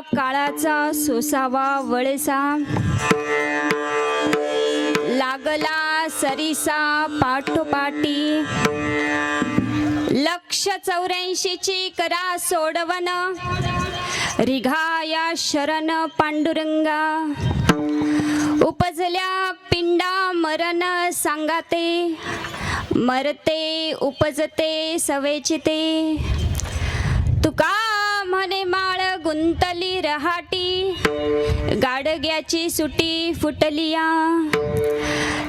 काळाचा सोसावा वळसा, लागला सरिसा पाठोपाठी. 184ची करा सोडवन, रिघाया शरण पांडुरंगा. उपजल्या पिंडा मरण सांगाते, मरते उपजते सवेचिते. तुका म्हणे माळ गुंतली रहाटी, गाडग्याची सुटी फुटलिया.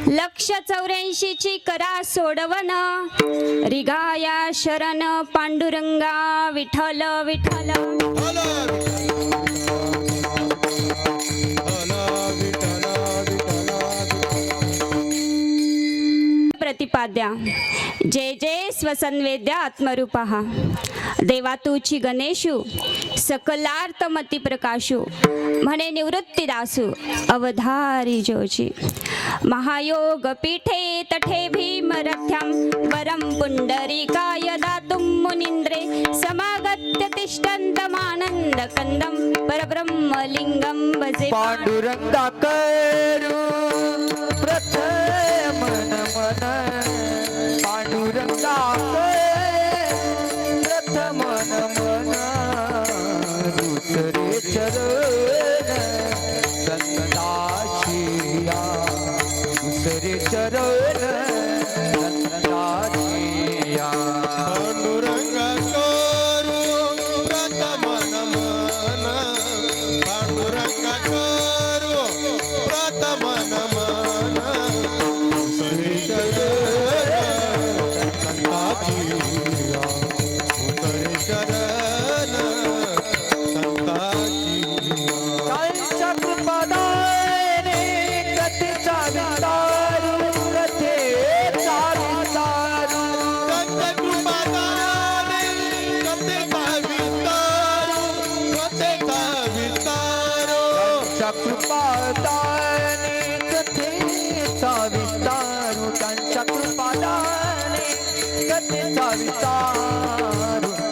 184ची करा सोडवन, रिघाया शरण पांडुरंगा. विठ्ठल विठ्ठल प्रतिपाद्या. जय जय स्वसंवेद्या आत्मरूपा. देवा तूची गणेशू, सकलार्थमती प्रकाशू. म्हणे निवृत्तीदासू अवधारी जोची. महायोग पीठे तठे भीमरथ्यां, वरं पुंडरीकाय दातुं मुनीन्द्रे. समागत्य तिष्ठन्तमानन्द कंदं, परब्रह्मलिंगं भजे. पांडुरंगा करू प्रथम नमन, पांडुरंगा प्रथम नमन. दुसरे चरण संताचिया, दुसरे चरण संताचिया. पांडुरंगा करू प्रथम नमन, पांडुरंगा करू प्रथम नमन. दुसरे चरण संताचिया, दुसरे चरण संताचिया. कांच्या कृपादाने कथेचा विस्तारू, कथेचा विस्तारू. कथेचा कृपादाने कथेचा विस्तारू, कथेचा विस्तारू. कांच्या कृपादाने कथेचा विस्तारू, कांच्या कृपादाने कथेचा विस्तारू.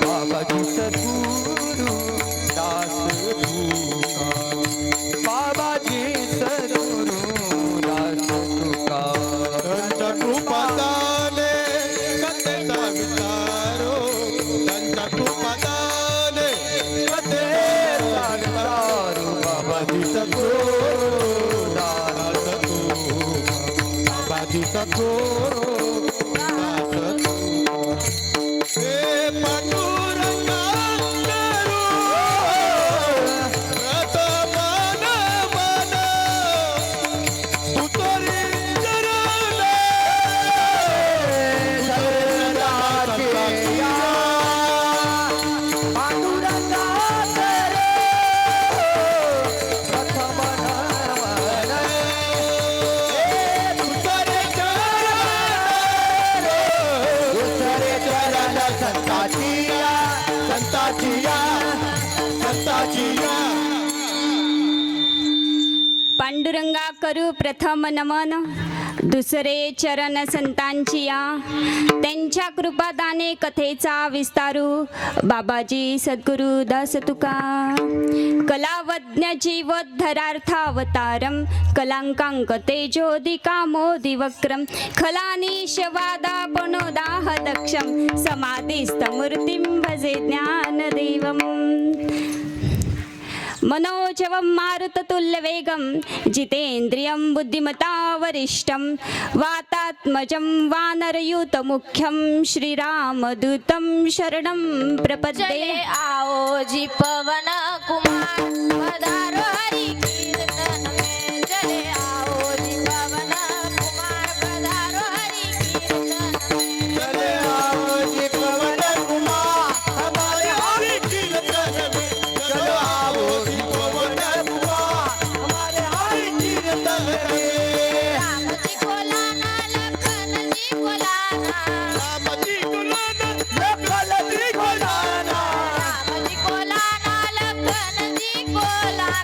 बाबाजी सद्गुरु दास तुका, बाबाजी सद्गुरु दास तुका. त्यांच्या कृपादाने कथेचा विस्तारू, त्यांच्या कृपादाने कथेचा विस्तारू. बाबाजी सद्गुरु दास तुका, बाबाजी सद्गुरु दास तुका. हे पांडुरंगा करू प्रथम नमन, तुझे चरण संताचिया. पांडुरंगा प्रथम नमन, तुझे चरण दुसरे चरण संताचिया, संताचिया, संताचिया. पांडुरंगा करू प्रथम नमन, दुसरे चरण संतांची या. त्यांच्या कृपादाने कथेचा विस्तारू, बाबाजी सद्गुरु दास तुका. कलावज्ञ जीवोद्धरार्थावतारम, कलांकांक तेजोदिका मोदी वक्रम. खलानीश वादापणोदाह दक्षम, समाधिस्थमूर्तिं भजे ज्ञानदेवम्. मनोजवं मारुततुल्यवेगं, जितेन्द्रियं बुद्धिमता वरिष्ठं. वातात्मजं वानरयूतमुख्यं, श्रीरामदूतं शरणं प्रपद्ये. चले आओ जी पवन कुमार, पधारो हरि कीर्तन में. चले आओ जी पवन कुमार, पधारो हरि कीर्तन में. चले आओ जी पवन कुमार, हमारे हरि कीर्तन में. चलो आओ जी पवन कुमार, हमारे हरि कीर्तन में. राम जी को लाना, लखन जी को लाना. राम जी को लाना, लखन जी को लाना. राम जी को लाना, लखन जी को लाना.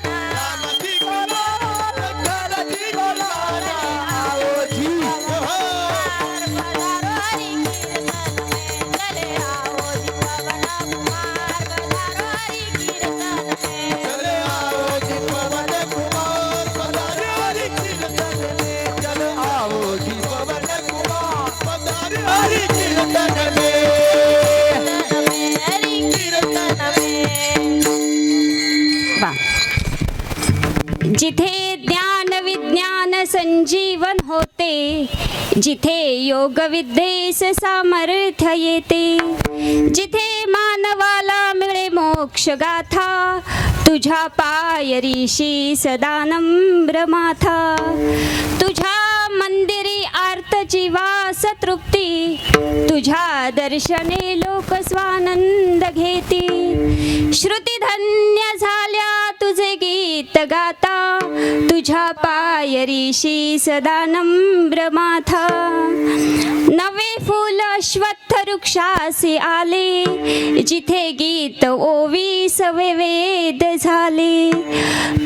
जिथे ज्ञान विज्ञान संजीवन होते, जिथे योग विद्येस सामर्थ्य येते, जिथे मानवाला मिळे मोक्ष गाथा, तुझ्या पायरीशी सदा नम्र माथा. तुझ्या मंदिरी आर्त जीवास तृप्ती, तुझ्या दर्शने लोक स्वानंद घेती. श्रुती धन्य झाल्या तुझे गीत गाता, तुझ्या पायरीशी सदा नम्र माथा. नवे फूल अश्वत्थ वृक्षासी आले, जिथे गीत ओवीस वेद झाले.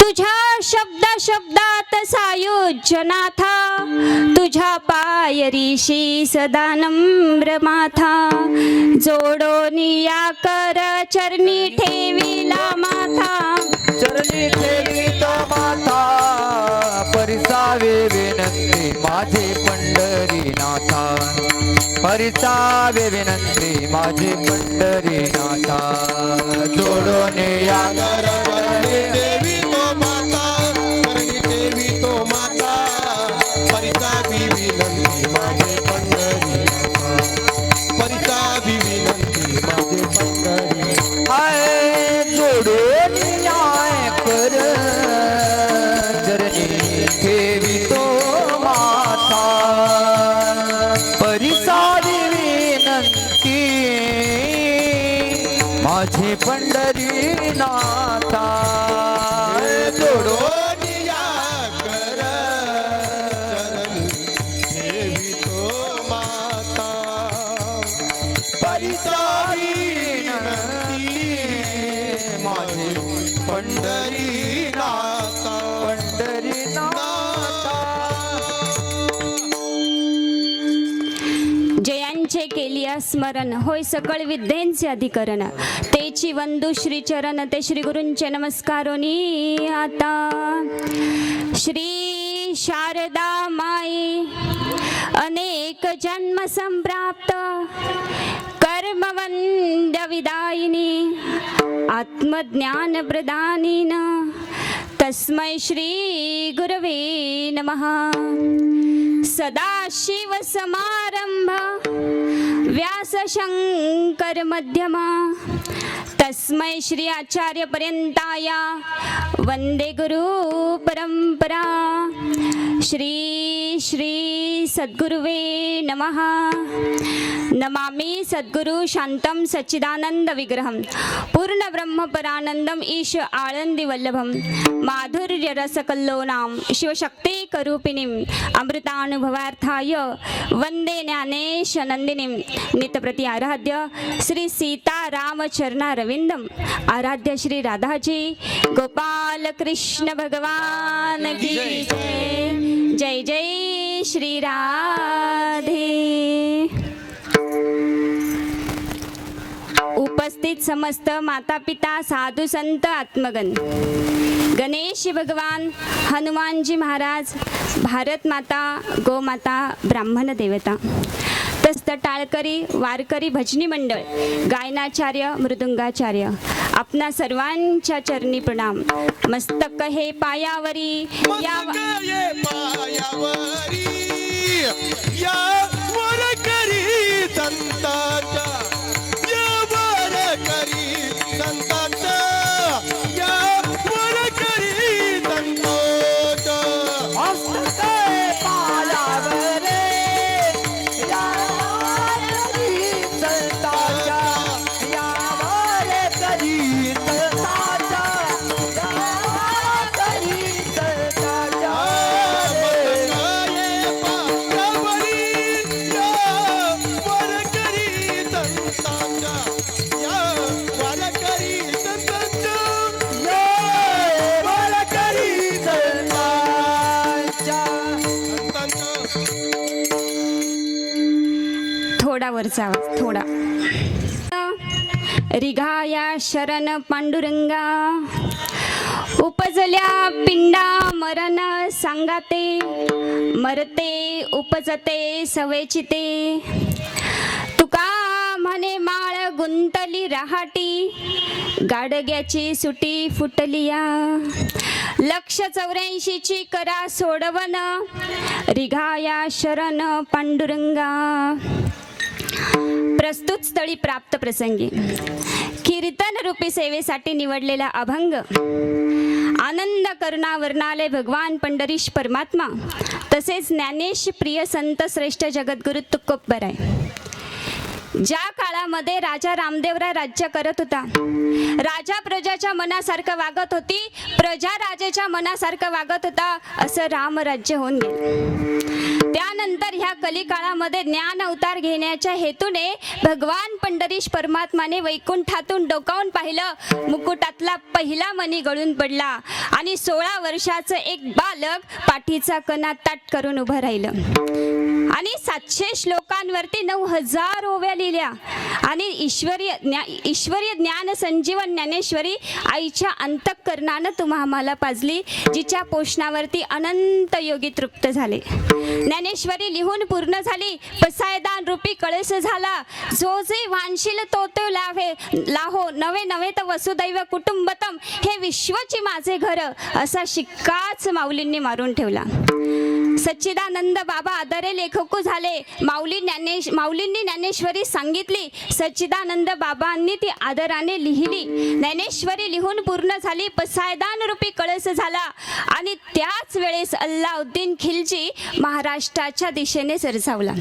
तुझ्या शब्द शब्दात सायुज्य नाथा, तुझ्या पायरीशी सदा नम्र माथा. जोडोनिया कर चरणी ठेविला माथा, चरणी ठेवीत माता, परिसावे विनंती माझे पंढरीनाथा. परिसावे विनंती माझे पंढरीनाथा. जोडून या चरणी देवी तो माता, चरणी देवी तो माता, परितापी विनंती माझे पंढरीनाथा. परितापी विनंती माझे पंढरी. हाय जोडून न्याय कर चरणी ठेवी तो माता. परिसावी विनंती माझे पंढरीनाथा. जोडून या कर चरणी देवी तो माता, परितापी विनंती माझे पंढरीनाथा. जयांचे केलिया स्मरण, होय सकळ विद्येंचे अधिकरण. तेची वंदू श्री चरण, ते श्री गुरूंचे नमस्कारोनी आता. श्री शारदा माई अनेक जन्म संप्राप्त, कर्मवंद विदायिनी, आत्मज्ञान प्रदानिन. तस्मै श्री गुरवे नमः. सदाशिव समारंभ, व्यास शंकर मध्यमा, तस्मै श्री आचार्य पर्यंताया वंदे गुरु परंपरा. श्री श्री सद्गुरुवे नमः. नमामि सद्गुरु शांतं सच्चिदानंद विग्रहं, पूर्ण ब्रह्म परानंदम ईश आळंदी वल्लभम, माधुर्य रसकल्लोनाम शिवशक्ती करूपिणीम, अमृतानुभवार्थाय वंदे ज्ञानेश नंदिनीम. नित्यप्रति आराध्य श्री सीताराम चरणारविंदम, आराध्य श्री राधाजी गोपाल कृष्ण भगवान की जय. जय जय श्री राधे. उपस्थित समस्त माता पिता साधू संत आत्मगण, गणेश भगवान, हनुमानजी महाराज, भारत माता, गोमाता, ब्राह्मण देवता, तस्त टाळकरी वारकरी भजनी मंडळ, गायनाचार्य मृदुंगाचार्य, आपणा सर्वांच्या चरणी प्रणाम. मस्तक हे पायावरी या ये पायावरी, या वर करी संतांच्या, या वर करी संतांच्या, या वर करी संतांच्या. मस्तके पायावर यावरी संतांच्या, यावर करी संतांच्या, यावर करी संतांच्या. ये पायावरी, या वर करी संतांच्या, या वर करी संतांच्या. यावर करी संतांच्या. थोडा वरचा आवाज थोडा. रिघाया शरण पांडुरंगा, उपजल्या पिंडा मरण सांगाते, मरते उपजते सवेचिते. तुका म्हणे माळ गुंतली रहाटी, गाडग्याची सुटी फुटलिया, 184ची करा सोडवन, रिघाया शरण पांडुरंगा. प्रस्तुत स्थळी प्राप्त प्रसंगी कीर्तन रूपी सेवेसाठी निवडलेला अभंग आनंद करुणा वर्णालय भगवान पंढरीश परमात्मा तसेच ज्ञानेश प्रिय संत श्रेष्ठ जगद्गुरु तुकोबराय. ज्या काळामध्ये राजा रामदेवराय राज्य करत होता, राजा प्रजाच्या मनासारखं वागत होती, प्रजा राजाच्या मनासारखं वागत होता, असं रामराज्य होऊन गेलं. त्यानंतर ह्या कलिकाळामध्ये ज्ञान अवतार घेण्याच्या हेतूने भगवान पंढरीश परमात्माने वैकुंठातून डोकावून पाहिलं, मुकुटातला पहिला मणी गळून पडला आणि 16 वर्षाचं एक बालक पाठीचा कणा ताट करून उभं राहिलं आणि 700 श्लोकांवरती 9000 ओव्या लिहिल्या आणि ईश्वरीय ज्ञान संजीवन ज्ञानेश्वरी आईच्या अंतःकरणानं तुम्हा आम्हाला पाजली, जिच्या पोषणावरती अनंत योगी तृप्त झाले. ज्ञानेश्वरी लिहून पूर्ण झाली, पसायदान रूपी कळस झाला, जो जे वांशील तो तो लाहो, नवे नवे तर वसुदैव कुटुंबतम, हे विश्वची माझे घर, असा शिक्काच माऊलींनी मारून ठेवला. सच्चिदानंद बाबा आदरे लेखकू झाले. माऊलींनी ज्ञानेश्वरी सांगितली, सच्चिदानंद बाबांनी ती आदराने लिहिली. ज्ञानेश्वरी लिहून पूर्ण झाली, पसायदान रूपी कळस झाला आणि त्याच वेळेस अल्लाउद्दीन खिलजी महाराष्ट्राच्या दिशेने सरसावला.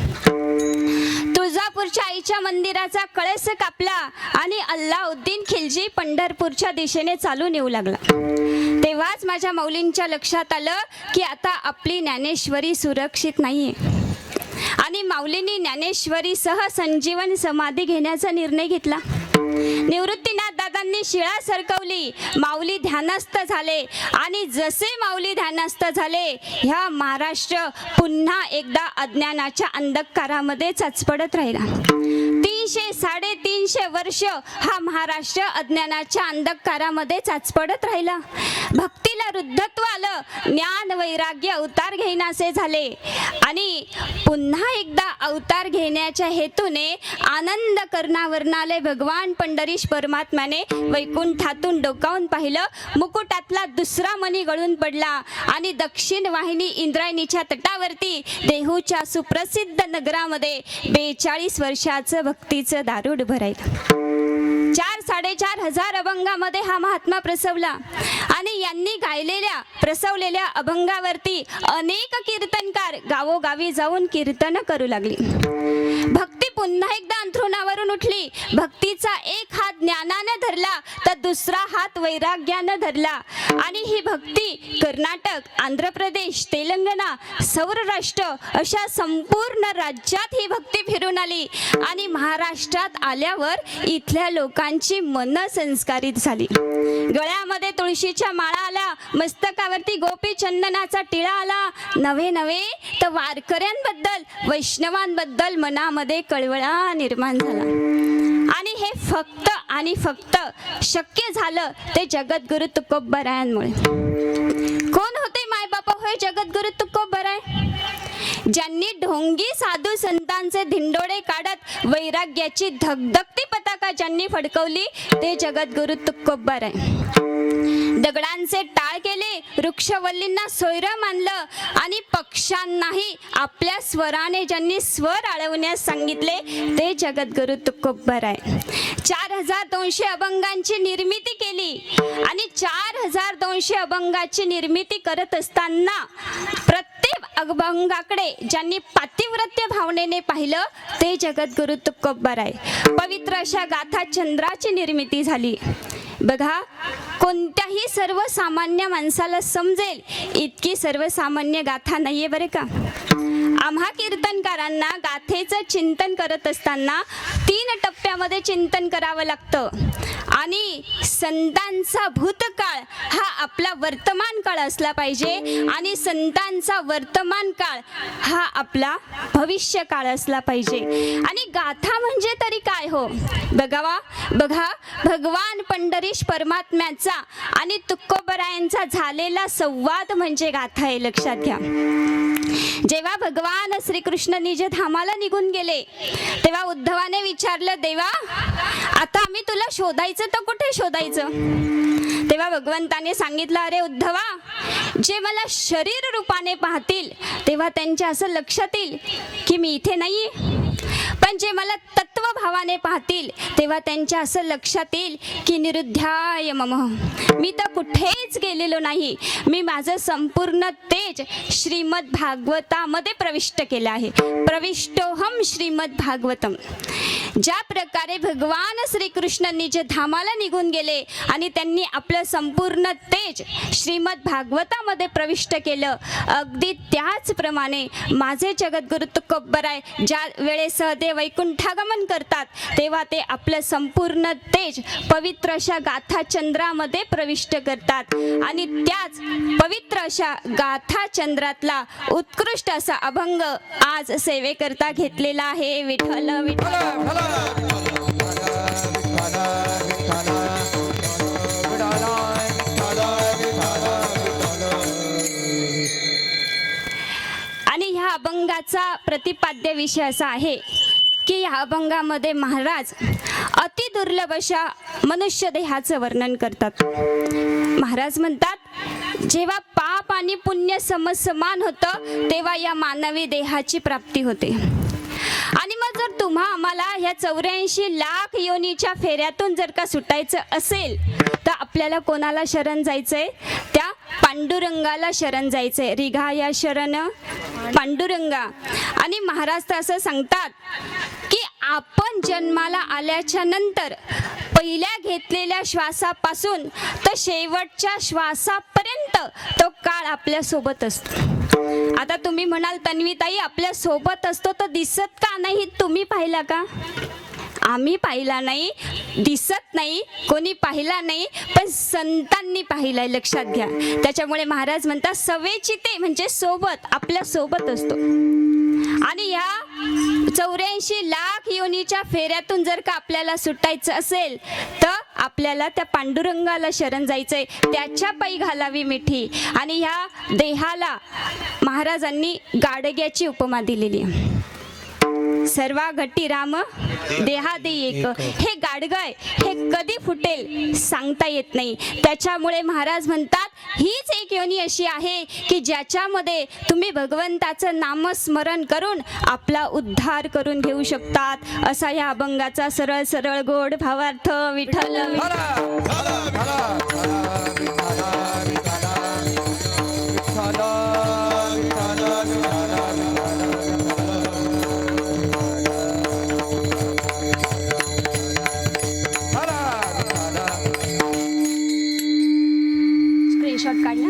तुळजापूरच्या आईच्या मंदिराचा कळस कापला आणि अल्लाउद्दीन खिलजी पंढरपूरच्या दिशेने चालून येऊ लागला. तेव्हाच माझ्या माऊलींच्या लक्षात आलं की आता आपली ज्ञानेश्वरी सुरक्षित नाहीये आणि माऊलींनी ज्ञानेश्वरीसह संजीवन समाधी घेण्याचा निर्णय घेतला. निवृत्तीनाथ दादांनी शिळा सरकवली, माऊली ध्यानस्थ झाले आणि जसे माऊली ध्यानस्थ झाले, ह्या महाराष्ट्र पुन्हा एकदा अज्ञानाच्या अंधकारामध्ये चचपडत राहिला. 300-350 वर्ष हा महाराष्ट्र अज्ञानाच्या अंधकारामध्ये चाचपडत राहिला. भक्तीला वृद्धत्व आलं, ज्ञान वैराग्य अवतार घेण्याचे झाले आणि पुन्हा एकदा अवतार घेण्याच्या हेतूने आनंद कर्णावर्णालय भगवान पंढरीश परमात्म्याने वैकुंठातून डोकावून पाहिलं, मुकुटातला दुसरा मणी गळून पडला आणि दक्षिण वाहिनी इंद्रायणीच्या तटावरती देहूच्या सुप्रसिद्ध नगरामध्ये 42 वर्षाचं भक्तीचं दारूड भरायला. 4-4.5 हजार अभंगामध्ये हा महात्मा प्रसवला आणि यांनी प्रसवलेल्या अभंगावरती अनेक कीर्तनकार गावोगावी जाऊन कीर्तन करू लागली. भक्ती पुन्हा एकदा अंथरुणावरून उठली. भक्तीचा एक हात ज्ञानाने धरला तर दुसरा हात वैराग्याने धरला आणि ही भक्ती कर्नाटक, आंध्र प्रदेश, तेलंगणा, सौराष्ट्र अशा संपूर्ण राज्यात ही भक्ती फिरून आली आणि महाराष्ट्रात आल्यावर इथल्या लोकांची मन संस्कारित झाली. गळ्यामध्ये तुळशीच्या माळा आला, मस्तकावरती गोपी चंदनाचा टिळा आला. नवे तर वारकऱ्यांबद्दल, वैष्णवांबद्दल मनामध्ये कळवळा निर्माण झाला आणि हे फक्त शक्य झालं ते जगद्गुरु तुकोबरायांमुळे. कोण होते मायबापा होय जगद्गुरु तुकोबराय? ज्यांनी ढोंगी साधू संतांचे धिंडोळे काढत वैराग्याची धगधगती पताका ज्यांनी फडकवली ते जगद्गुरु तुकोबराय. दगडांचे टाळ केले, वृक्षवल्लींना सोयरं मानलं आणि पक्षांनाही आपल्या स्वराने ज्यांनी स्वर आळवण्यास सांगितले ते जगद्गुरु तुकोबराय. 4200 अभंगांची निर्मिती केली आणि 4200 अभंगाची निर्मिती करत असताना प्रत्येक अभंगाकडे ज्यांनी पातिव्रत्य भावनेने पाहिलं ते जगद्गुरु तुकोबराय. पवित्र अशा गाथा चंद्राची निर्मिती झाली. बघा, कोणत्याही सर्वसामान्य माणसाला समजेल इतकी सर्वसामान्य गाथा नाहीये बरे का. आम्हा कीर्तनकारांना गाथेचं चिंतन करत असताना 3 टप्प्यामध्ये चिंतन करावं लागतं आणि संतांचा भूतकाळ हा आपला वर्तमान काळ असला पाहिजे आणि संतांचा वर्तमान काळ हा आपला भविष्य काळ असला पाहिजे. आणि गाथा म्हणजे तरी काय हो? बघा, भगवान पंढरीश परमात्म्याचा आणि तुकोबरायांचा झालेला संवाद म्हणजे गाथा आहे, लक्षात घ्या. जेव्हा भगवान भगवान श्रीकृष्ण निज धामाला निघून गेले तेव्हा उद्धवाने विचारलं, देवा आता आम्ही तुला शोधायचं तर कुठे शोधायचं? तेव्हा भगवंताने सांगितलं, अरे उद्धवा, जे मला शरीर रूपाने पाहतील तेव्हा त्यांच्या असं लक्षात येईल की मी इथे नाही, पण जे मला तत्वभावाने पाहतील तेव्हा त्यांच्या असं लक्षात येईल की निरुद्ध्याय मम, मी तर कुठेच गेलेलो नाही, मी माझं संपूर्ण तेज श्रीमद भागवतामध्ये प्रविष्ट केलं आहे. प्रविष्टोहम श्रीमद भागवतम. ज्या प्रकारे भगवान श्रीकृष्ण निज धामाला निघून गेले आणि त्यांनी आपलं संपूर्ण तेज श्रीमद भागवतामध्ये प्रविष्ट केलं, अगदी त्याचप्रमाणे माझे जगद्गुरु तुकोबराय ज्या वेळेस ते वैकुंठागमन करतात तेव्हा ते आपलं संपूर्ण तेज पवित्र अशा गाथा चंद्रामध्ये प्रविष्ट करतात आणि त्याच पवित्र अशा गाथा चंद्रातला उत्कृष्ट असा अभंग आज सेवेकरता घेतलेला आहे. विठ्ठल विठ्ठल. आणि ह्या अभंगाचा प्रतिपाद्य विषय असा आहे की या अभंगामध्ये महाराज अति दुर्लभ अशा मनुष्य देहाचं वर्णन करतात. महाराज म्हणतात, जेव्हा पाप आणि पुण्य समसमान होतं तेव्हा या मानवी देहाची प्राप्ती होते. आणि मग जर तुम्हा आम्हाला ह्या 84 लाख योनीच्या फेऱ्यातून जर का सुटायचं असेल तर आपल्याला कोणाला शरण जायचंय? त्या पांडुरंगाला शरण जायचंय. रिघाया शरण पांडुरंगा. आणि महाराज तर असं सांगतात की आपण जन्माला आल्याच्या नंतर पहिल्या घेतलेल्या श्वासापासून तर शेवटच्या श्वासापर्यंत तो काळ आपल्या सोबत असतो. आता तुम्ही म्हणाल, तन्वीताई आपल्या सोबत असतो तर दिसत का नाही? तुम्ही पाहिला का? आम्ही पाहिला नाही, दिसत नाही, कोणी पाहिला नाही, पण संतांनी पाहिलाय, लक्षात घ्या. त्याच्यामुळे महाराज म्हणतात सवेचिते म्हणजे सोबत, आपल्या सोबत असतो. आणि या 84 लाख योनीच्या फेऱ्यातून जर का आपल्याला सुटायचं असेल तर आपल्याला त्या पांडुरंगाला शरण जायचंय, त्याच्या पायी घालावी मिठी. आणि ह्या देहाला महाराजांनी गाडग्याची उपमा दिलेली आहे. सर्वा घटी राम देहादी एक. हे गाडगय हे कधी फुटेल सांगता येत नाही. त्याच्यामुळे महाराज म्हणतात हीच एक योनी अशी आहे की ज्याच्यामध्ये तुम्ही भगवंताचं नामस्मरण करून आपला उद्धार करून घेऊ शकतात. असा या अभंगाचा सरळ सरळ गोड भावार्थ. विठ्ठल स्क्रीनशॉट काढला.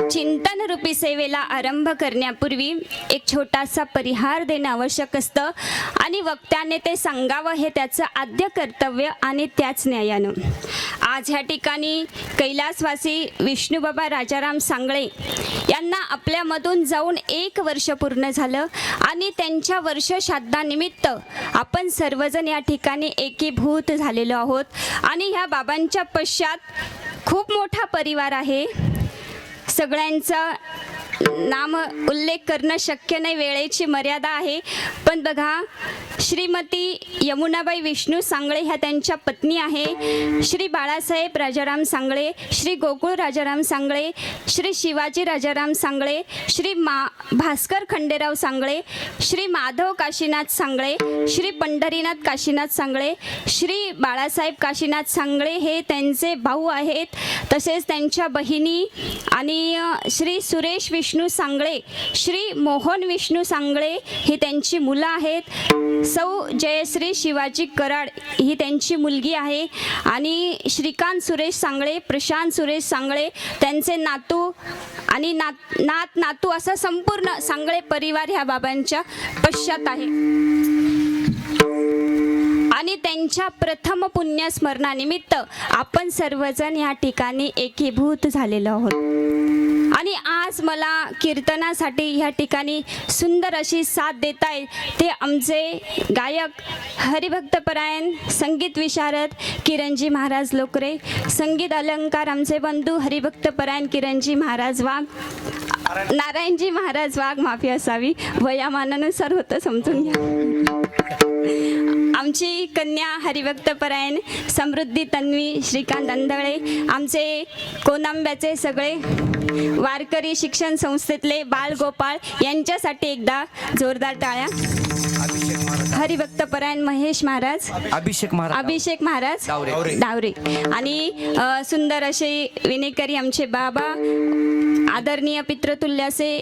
चिंतन रूपी सेवेला आरंभ करण्यापूर्वी एक छोटासा परिहार देणं आवश्यक असतं आणि वक्त्याने ते सांगावं हे त्याचं आद्य कर्तव्य आणि त्याच न्यायानं. आज ह्या ठिकाणी कैलासवासी विष्णूबाबा राजाराम सांगळे यांना आपल्यामधून जाऊन 1 वर्ष पूर्ण झालं आणि त्यांच्या वर्षश्राद्धानिमित्त आपण सर्वजण या ठिकाणी एकीभूत झालेलो आहोत. आणि ह्या बाबांच्या पश्चात खूप मोठा परिवार आहे. सगळ्यांचा नाम उल्लेख करणं शक्य नाही, वेळेची मर्यादा आहे. पण बघा, श्रीमती यमुनाबाई विष्णू सांगळे ह्या त्यांच्या पत्नी आहे. श्री बाळासाहेब राजाराम सांगळे, श्री गोकुळ राजाराम सांगळे, श्री शिवाजी राजाराम सांगळे, श्री भास्कर खंडेराव सांगळे, श्री माधव काशीनाथ सांगळे, श्री पंढरीनाथ काशीनाथ सांगळे, श्री बाळासाहेब काशीनाथ सांगळे हे त्यांचे भाऊ आहेत. तसेच त्यांच्या बहिणी आणि श्री सुरेश विष्णू सांगळे, श्री मोहन विष्णू सांगळे ही त्यांची मुलं आहेत. सौ जयश्री शिवाजी कराड ही त्यांची मुलगी आहे. आणि श्रीकांत सुरेश सांगळे, प्रशांत सुरेश सांगळे त्यांचे नातू आणि नातू असा संपूर्ण सांगळे परिवार ह्या बाबांच्या पश्चात आहे. आणि त्यांच्या प्रथम पुण्यस्मरणानिमित्त आपण सर्वजण या ठिकाणी एकीभूत झालेलो आहोत. आणि आज मला कीर्तनासाठी ह्या ठिकाणी सुंदर अशी साथ देत आहेत ते आमचे गायक हरिभक्तपरायण संगीत विशारद किरणजी महाराज लोकरे, संगीत अलंकार आमचे बंधू हरिभक्तपरायण किरणजी महाराज वाघ, नारायणजी महाराज वाघ, माफी असावी वयामानानुसार होतं समजून घ्या. आमची कन्या हरिभक्तपरायण समृद्धी तन्वी श्रीकांत अंधळे, आमचे कोनांब्याचे सगळे वारकरी शिक्षण संस्थेतले बाळगोपाळ यांच्यासाठी एकदा जोरदार टाळ्या. हरिभक्तपरायण महेश महाराज, अभिषेक महाराज डावरे आणि सुंदर असे विनेकरी आमचे बाबा आदरणीय पितृतुल्य असे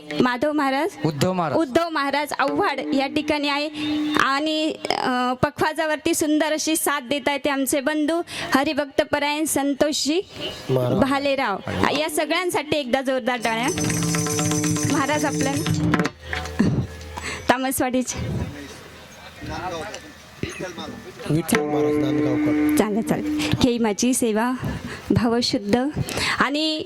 उद्धव महाराज आव्हाड या ठिकाणी आहे. आणि पखवाजावरती सुंदर अशी साथ देत आहे ते आमचे बंधू हरिभक्तपरायण संतोषजी भालेराव. या सगळ्यांसाठी एकदा जोरदार टाळ्या. महाराज आपल्याला तामसवाडीचे विठ्ठल महाराज नांदगावकर. चालेल ही माझी सेवा भावशुद्ध आणि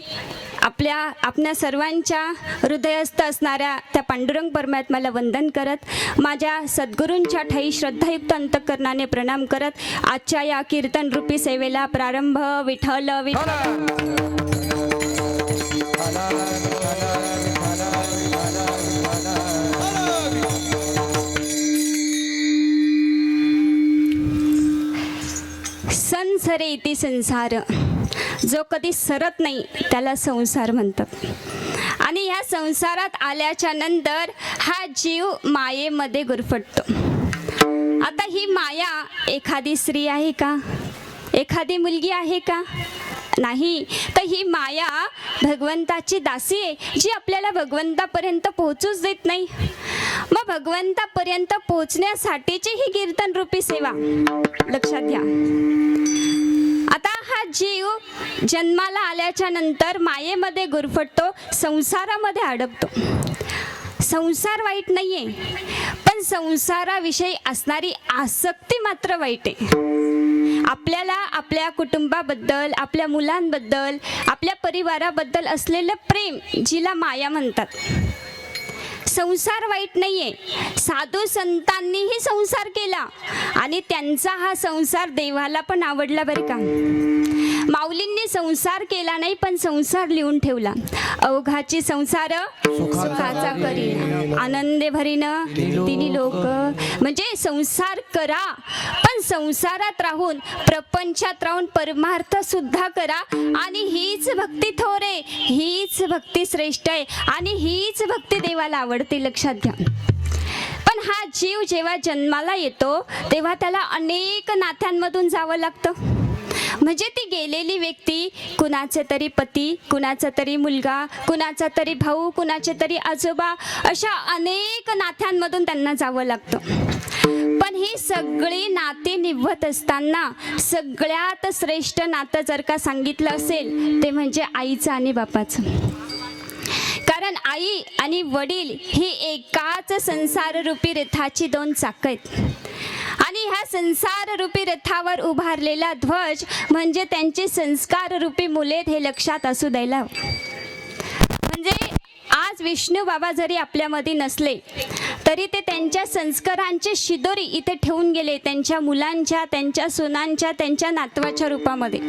आपल्या सर्वांच्या हृदयस्थ असणाऱ्या त्या पांडुरंग परमात्म्याला वंदन करत, माझ्या सद्गुरूंच्या ठाई श्रद्धायुक्त अंतःकरणाने प्रणाम करत आजच्या या कीर्तन रूपी सेवेला प्रारंभ. विठ्ठल संसरे इति संसार, जो कधी सरत नाही त्याला संसार म्हणतात. आणि ह्या संसारात आल्याच्या नंतर हा जीव मायेमध्ये गुरफटतो. आता ही माया एखादी स्त्री आहे का, एखादी मुलगी आहे का? नाही. तर ही माया भगवंताची दासी आहे जी आपल्याला भगवंतापर्यंत पोहोचूच देत नाही. मग भगवंतापर्यंत पोहोचण्यासाठीची ही कीर्तन रूपी सेवा लक्षात घ्या. आता हा जीव जन्माला आल्याच्या नंतर मायेमध्ये गुरफटतो, संसारामध्ये अडकतो. संसार वाईट नाहीये, पण संसाराविषयी असणारी आसक्ती मात्र वाईट आहे. आपल्याला आपल्या कुटुंबाबद्दल, आपल्या मुलांबद्दल, आपल्या परिवाराबद्दल असलेलं प्रेम जिला माया म्हणतात. संसार वाईट नाहीये. साधू संतांनीही संसार केला आणि त्यांचा हा संसार देवाला पण आवडला बरं का. माऊलींनी संसार केला नाही पण संसार लिहून ठेवला. अवघाची संसार सुखाचा करी, आनंदे भरीन तिन्ही लोक. म्हणजे संसार करा पण संसारात राहून, प्रपंचात राहून परमार्थ सुद्धा करा. आणि हीच भक्ती थोर आहे, हीच भक्ती श्रेष्ठ आहे आणि हीच भक्ती देवाला आवडते. लक्षात घ्या. पण हा जीव जेव्हा जन्माला येतो तेव्हा त्याला अनेक नात्यांमधून जावं लागतं. म्हणजे ती गेलेली व्यक्ती कुणाचे तरी पती, कुणाचा तरी मुलगा, कुणाचा तरी भाऊ, कुणाचे तरी आजोबा, अशा अनेक नात्यांमधून त्यांना जावं लागतं. पण ही सगळी नाती निभत असताना सगळ्यात श्रेष्ठ नातं जर का सांगितलं असेल ते म्हणजे आईचं आणि बापाचं. कारण आई आणि वडील ही एकाच संसार रूपी रथाची दोन चाकं आहेत. आणि ह्या संसार रूपी रथावर उभारलेला ध्वज म्हणजे त्यांचे संस्कार रूपी मुले, हे लक्षात असू द्यायला. म्हणजे आज विष्णू बाबा जरी आपल्यामध्ये नसले तरी ते त्यांच्या संस्कारांचे शिदोरी इथे ठेवून गेले त्यांच्या मुलांच्या, त्यांच्या सुनांच्या, त्यांच्या नातवाच्या रूपामध्ये.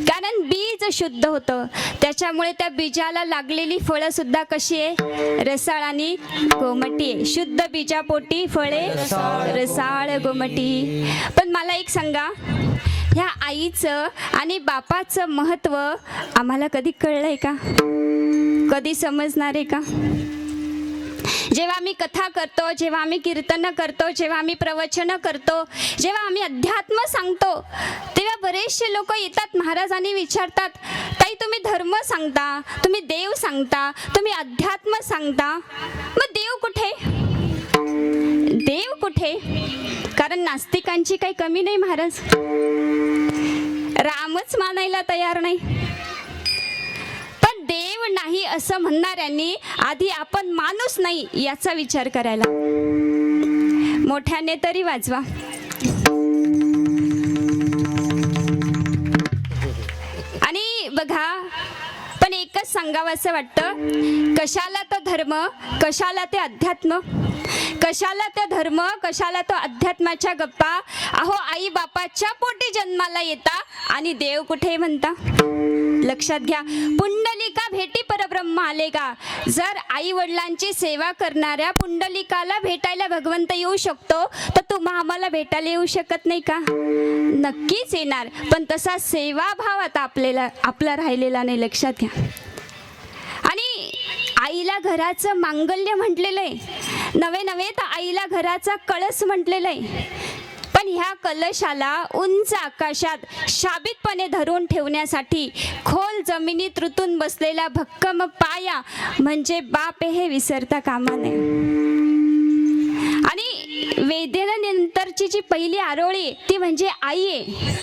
कारण बीज शुद्ध होतं, त्याच्यामुळे त्या बीजाला लागलेली फळं सुद्धा कशी आहे, रसाळ आणि गोमटी आहे. शुद्ध बीजापोटी फळे रसाळ गोमटी. पण मला एक सांगा, ह्या आईचं आणि बापाचं महत्त्व आम्हाला कधी कळलंय का? कधी समजणार आहे का? जेव्हा आम्ही कथा करतो, जेव्हा आम्ही कीर्तन करतो, जेव्हा आम्ही प्रवचन करतो, जेव्हा आम्ही अध्यात्म सांगतो, तेव्हा बरेचसे लोक येतात महाराजांनी विचारतात, ताई तुम्ही धर्म सांगता, तुम्ही देव सांगता, तुम्ही अध्यात्म सांगता, मग देव कुठे? देव कुठे? कारण नास्तिकांची काही कमी नाही महाराज, रामच मानायला तयार नाही. पण देव नाही असं म्हणणाऱ्यांनी आधी आपण माणूस नाही याचा विचार करायला. मोठ्याने तरी वाजवा. आणि बघा, पण एकच एवढंच सांगावं असं वाटतं, कशाला तो धर्म, कशाला ते अध्यात्म, कशाला तो धर्म, कशाला तो अध्यात्माच्या गप्पा. अहो आई बापाच्या पोटी जन्माला येता आणि देव कुठे म्हणता. लक्षात घ्या, पुंडलिका भेटी परब्रह्म आले का. जर आई वडिलांची सेवा करणाऱ्या पुंडलिकाला भेटायला भगवंत येऊ शकतो, तर तुम्हा आम्हाला भेटायला येऊ शकत नाही का. नक्कीच येणार, पण तसा सेवाभाव आता आपला राहिलेला नाही. लक्षात घ्या. आणि आईला घराचं मांगल्य म्हटलेलं आहे, नवे तर आईला घराचा कळस म्हटलेलं आहे. पण ह्या कलशाला उंच आकाशात शाबितपणे धरून ठेवण्यासाठी खोल जमिनीत रुतून बसलेला भक्कम पाया म्हणजे बाप हे विसरता कामा नये. आणि वेदनेनंतरची जी पहिली आरोळी ती म्हणजे आई आहे.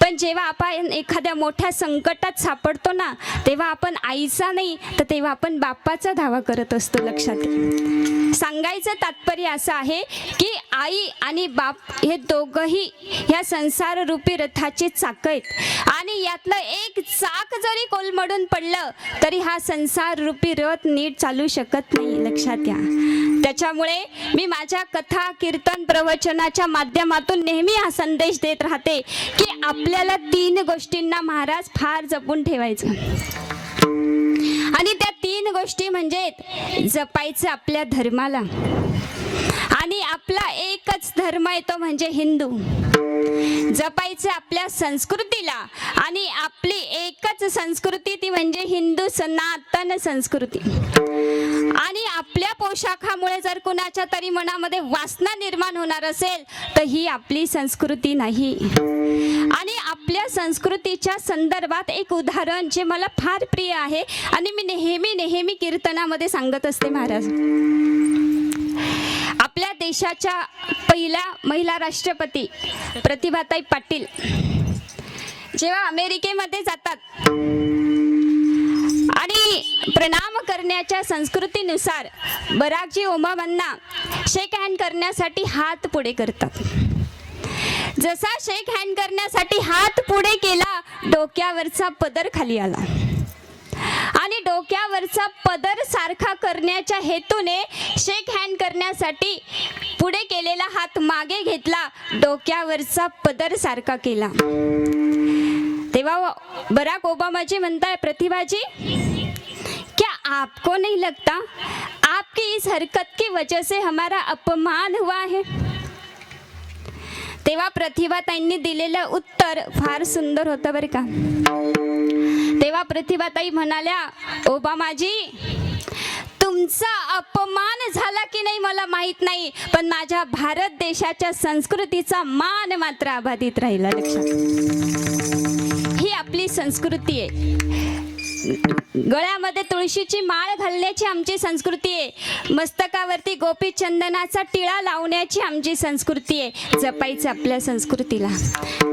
पण जेव्हा आपण एखाद्या मोठ्या संकटात सापडतो ना, तेव्हा आपण आईचा नाही, तर तेव्हा आपण बापाचा धावा करत असतो. लक्षात घ्या. सांगायचं तात्पर्य असं आहे की आई आणि बाप हे दोघंही ह्या संसार रूपी रथाचे चाक आहेत आणि यातलं एक चाक जरी कोलमडून पडलं तरी हा संसार रूपी रथ नीट चालू शकत नाही. लक्षात घ्या. त्याच्यामुळे मी माझ्या कथा, कीर्तन, प्रवचनाच्या माध्यमातून नेहमी हा संदेश देत राहते की आपल्याला 3 गोष्टींना महाराज फार जपून ठेवायचं. आणि त्या 3 गोष्टी म्हणजे जपायचं आपल्या धर्माला. आणि आपला एकच धर्म आहे तो म्हणजे हिंदू. जपायचं आपल्या संस्कृतीला आणि आपली एकच संस्कृती ती म्हणजे हिंदू सनातन संस्कृती. आणि आपल्या पोशाखामुळे जर कुणाच्या तरी मनामध्ये वासना निर्माण होणार असेल तर ही आपली संस्कृती नाही. आणि आपल्या संस्कृतीच्या संदर्भात एक उदाहरण जे मला फार प्रिय आहे आणि मी नेहमी कीर्तनामध्ये सांगत असते महाराज. आपल्या देशाच्या पहिल्या महिला राष्ट्रपती प्रतिभाताई पाटील जेव्हा अमेरिकेमध्ये जातात आणि प्रणाम करण्याच्या संस्कृतीनुसार बराकजी ओबामांना शेक हँड करण्यासाठी हात पुढे करतात. जसा शेक हँड करण्यासाठी हात पुढे केला, डोक्यावरचा पदर खाली आला आणि डोक्यावरचा पदर सारखा करण्याच्या हेतूने शेक हँड करण्यासाठी पुढे केलेला हात मागे घेतला, डोक्यावरचा पदर सारखा केला. तेव्हा बराक ओबामाजी म्हणताय, प्रतिभा जी क्या आपको नहीं लगता आपकी इस हरकत की वजह से हमारा अपमान हुआ है. तेव्हा प्रतिभाताईंनी दिलेलं उत्तर फार सुंदर होतं बरं का. तेव्हा प्रतिभाताई म्हणाल्या, ओबामाजी तुमचा अपमान झाला की नाही मला माहित नाही, पण माझ्या भारत देशाच्या संस्कृतीचा मान मात्र अबाधित राहिला. लक्षात. ही आपली संस्कृती आहे. गळ्यामध्ये तुळशीची माळ घालण्याची आमची संस्कृती आहे. मस्तकावरती गोपी चंदनाचा टिळा लावण्याची आमची संस्कृती आहे. जपायचं आपल्या संस्कृतीला,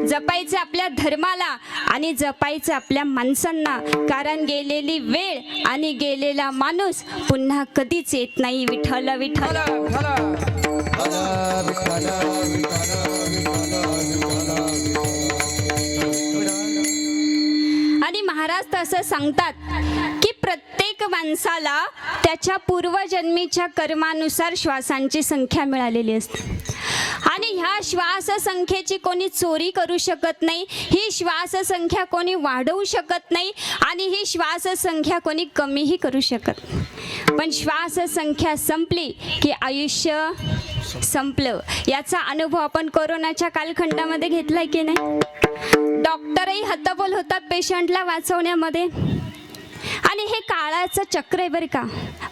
जपायचं आपल्या धर्माला आणि जपायचं आपल्या माणसांना. कारण गेलेली वेळ आणि गेलेला माणूस पुन्हा कधीच येत नाही. विठ्ठल विठ्ठल. आणि महाराज तसं सांगतात की प्रत्येक माणसाला त्याच्या पूर्वजन्मीच्या कर्मानुसार श्वासांची संख्या मिळालेली असते आणि ह्या श्वास संख्येची कोणी चोरी करू शकत नाही. ही श्वास संख्या कोणी वाढवू शकत नाही आणि ही श्वास संख्या कोणी कमीही करू शकत नाही. पण श्वास संख्या संपली की आयुष्य संपलं. याचा अनुभव आपण कोरोनाच्या कालखंडामध्ये घेतलाय की नाही. डॉक्टरही हतबल होतात पेशंटला वाचवण्यामध्ये आणि हे काळाचं चक्र आहे बरं का.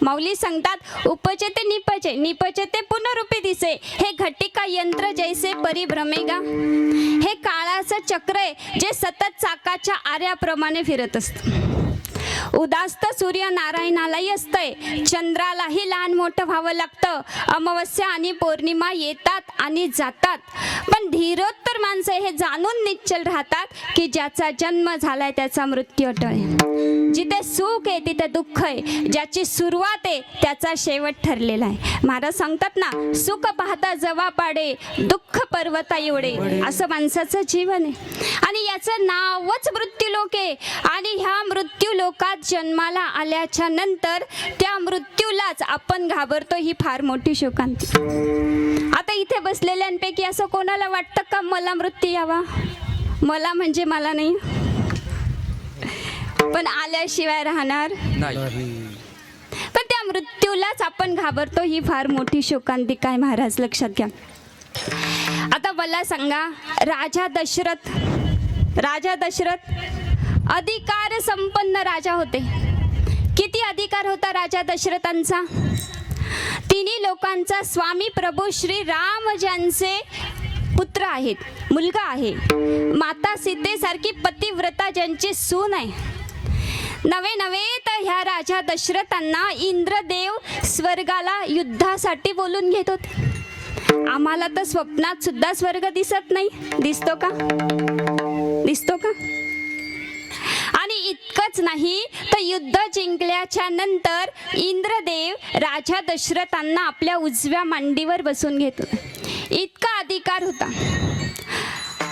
माऊली सांगतात, उपजते निपजे निपजते पुनरुपी दिसे, हे घटिका यंत्र जैसे परिभ्रमेगा. हे काळाचं चक्र आहे जे सतत चाकाच्या आऱ्याप्रमाणे फिरत असतं. उदास्त सूर्य नारायणालाही असतंय, चंद्रालाही लहान मोठं व्हावं लागतं. अमावस्या आणि पौर्णिमा येतात आणि जातात, पण धीरोत्तर माणसं हे जाणून निश्चल राहतात की ज्याचा जन्म झालाय त्याचा मृत्यू अटळ आहे. जिथे सुख आहे तिथे दुःख आहे, ज्याची सुरुवात आहे त्याचा शेवट ठरलेला आहे. महाराज सांगतात ना, सुख पाहता जवा पाडे, दुःख पर्वता एवढे, असं माणसाचं जीवन आहे. आणि याचं नावच मृत्यूलोक आहे. आणि ह्या मृत्यूलोकात जन्माला आल्याच्या नंतर त्या मृत्यूलाच आपण घाबरतो, ही फार मोठी शोकांती. आता इथे बसलेल्यांपैकी असं कोणाला वाटतं का मला मृत्यू यावा? मला म्हणजे मला नाही, पण आल्याशिवाय राहणार नाही. पण त्या मृत्यूलाच आपण घाबरतो, ही फार मोठी शोकांतिका आहे महाराज, लक्षात घ्या. आता मला सांगा, राजा दशरथ अधिकार संपन्न राजा होते. किती अधिकार होता राजा दशरथांचा? तिन्ही लोकांचा स्वामी प्रभू श्री राम ज्यांचे पुत्र आहेत, मुलगा आहे, माता सीतेसारखी पतिव्रता ज्यांची सून आहे. नवे तर ह्या राजा दशरथांना इंद्रदेव स्वर्गाला युद्धासाठी बोलून घेत होते. आम्हाला तर स्वप्नात सुद्धा स्वर्ग दिसत नाही. दिसतो का? आणि इतकंच नाही तर युद्ध जिंकल्याच्या नंतर इंद्रदेव राजा दशरथांना आपल्या उजव्या मांडीवर बसून घेत होते. इतका अधिकार होता.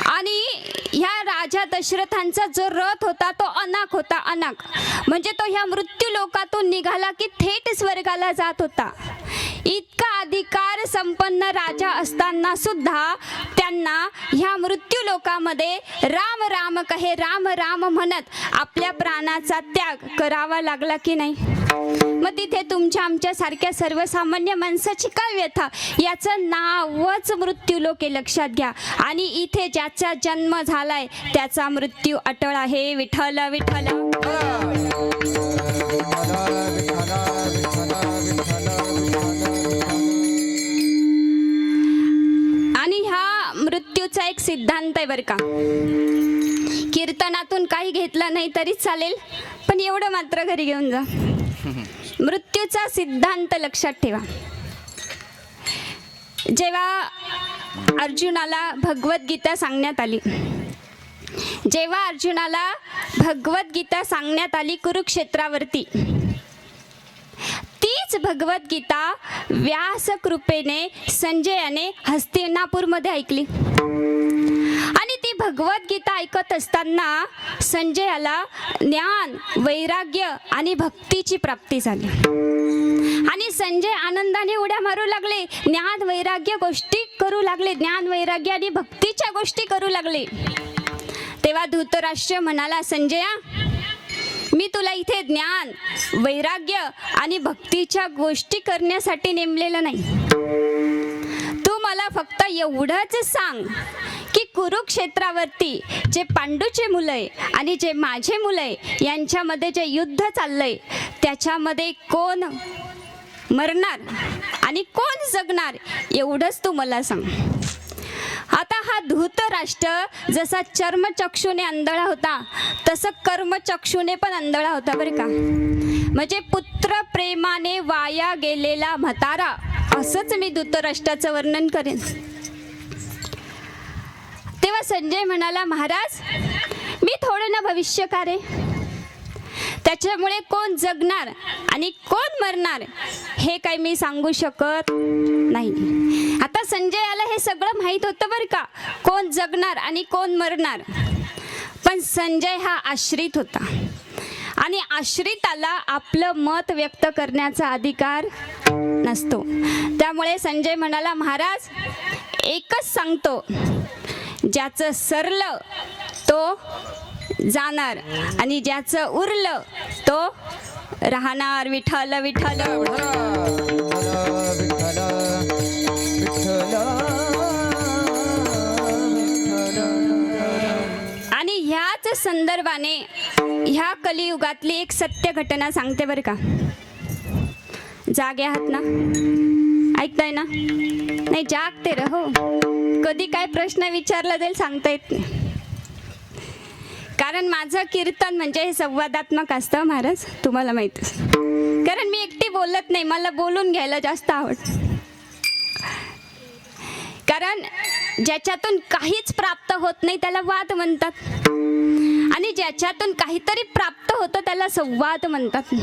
आणि ह्या राजा दशरथांचा जो रथ होता तो अनाक होता. अनाक म्हणजे तो ह्या मृत्यू लोकातून निघाला की थेट स्वर्गाला जात होता. इतका अधिकार संपन्न राजा असताना सुद्धा त्यांना ह्या मृत्यू लोकामध्ये राम राम कहे, राम राम म्हणत आपल्या प्राणाचा त्याग करावा लागला की नाही? मग तिथे तुमच्या आमच्या सारख्या सर्वसामान्य माणसाची काय व्यथा? याचं नावच मृत्यूलोक आहे, लक्षात घ्या. आणि इथे ज्याचा जन्म झालाय त्याचा मृत्यू अटळ आहे. विठ्ठल विठ्ठल. आणि ह्या मृत्यूचा एक सिद्धांत आहे बरं का. कीर्तनातून काही घेतलं नाही तरी चालेल, पण एवढं मात्र घरी घेऊन जा. मृत्यूचा सिद्धांत लक्षात ठेवा. जेव्हा अर्जुनाला भगवद्गीता सांगण्यात आली कुरुक्षेत्रावरती, तीच भगवद्गीता व्यास कृपेने संजयाने हस्तिनापूरमध्ये ऐकली. आणि ती भगवद्गीता ऐकत असताना संजयाला ज्ञान, वैराग्य आणि भक्तीची प्राप्ती झाली. आणि संजय आनंदाने उड्या मारू लागले, ज्ञान वैराग्य गोष्टी करू लागले, ज्ञान वैराग्य आणि भक्तीच्या गोष्टी करू लागले. तेव्हा धृतराष्ट्र म्हणाला, संजया, मी तुला इथे ज्ञान, वैराग्य आणि भक्तीच्या गोष्टी करण्यासाठी नेमलेलं नाही. तू मला फक्त एवढंच सांग की कुरुक्षेत्रावरती जे पांडूचे मुलं आहे आणि जे माझे मुलं आहे यांच्यामध्ये जे युद्ध चाललंय त्याच्यामध्ये कोण मरणार आणि कोण जगणार, एवढंच तू मला सांग. आता हा धृतराष्ट्र जसा चर्मचक्षुने आंधळा होता तसं कर्मचक्षुने पण आंधळा होता बरं का. म्हणजे पुत्र प्रेमाने वाया गेलेला म्हातारा, असंच मी धृतराष्ट्राचं वर्णन करेन. तेव्हा संजय म्हणाला, महाराज, मी थोडं ना भविष्यकार आहे, त्याच्यामुळे कोण जगणार आणि कोण मरणार हे काही मी सांगू शकत नाही. आता संजयाला हे सगळं माहीत होतं बरं का, कोण जगणार आणि कोण मरणार. पण संजय हा आश्रित होता आणि आश्रिताला आपलं मत व्यक्त करण्याचा अधिकार नसतो. त्यामुळे संजय म्हणाला, महाराज, एकच सांगतो, ज्याचं सरलं तो जाणार आणि ज्याचं उरलं तो राहणार. विठ्ठल विठ्ठल. आणि ह्याच संदर्भाने ह्या कलियुगातली एक सत्य घटना सांगते बरं का. जागे आहात ना? ऐकताय ना? नाही, जागते रहो. कधी काय प्रश्न विचारला जाईल सांगता येत नाही. कारण माझं कीर्तन म्हणजे हे संवादात्मक असतं महाराज, तुम्हाला माहितीच. कारण मी एकटी बोलत नाही, मला बोलून घ्यायला जास्त आवडतं. कारण ज्याच्यातून काहीच प्राप्त होत नाही त्याला वाद म्हणतात, आणि ज्याच्यातून काहीतरी प्राप्त होतं त्याला संवाद म्हणतात.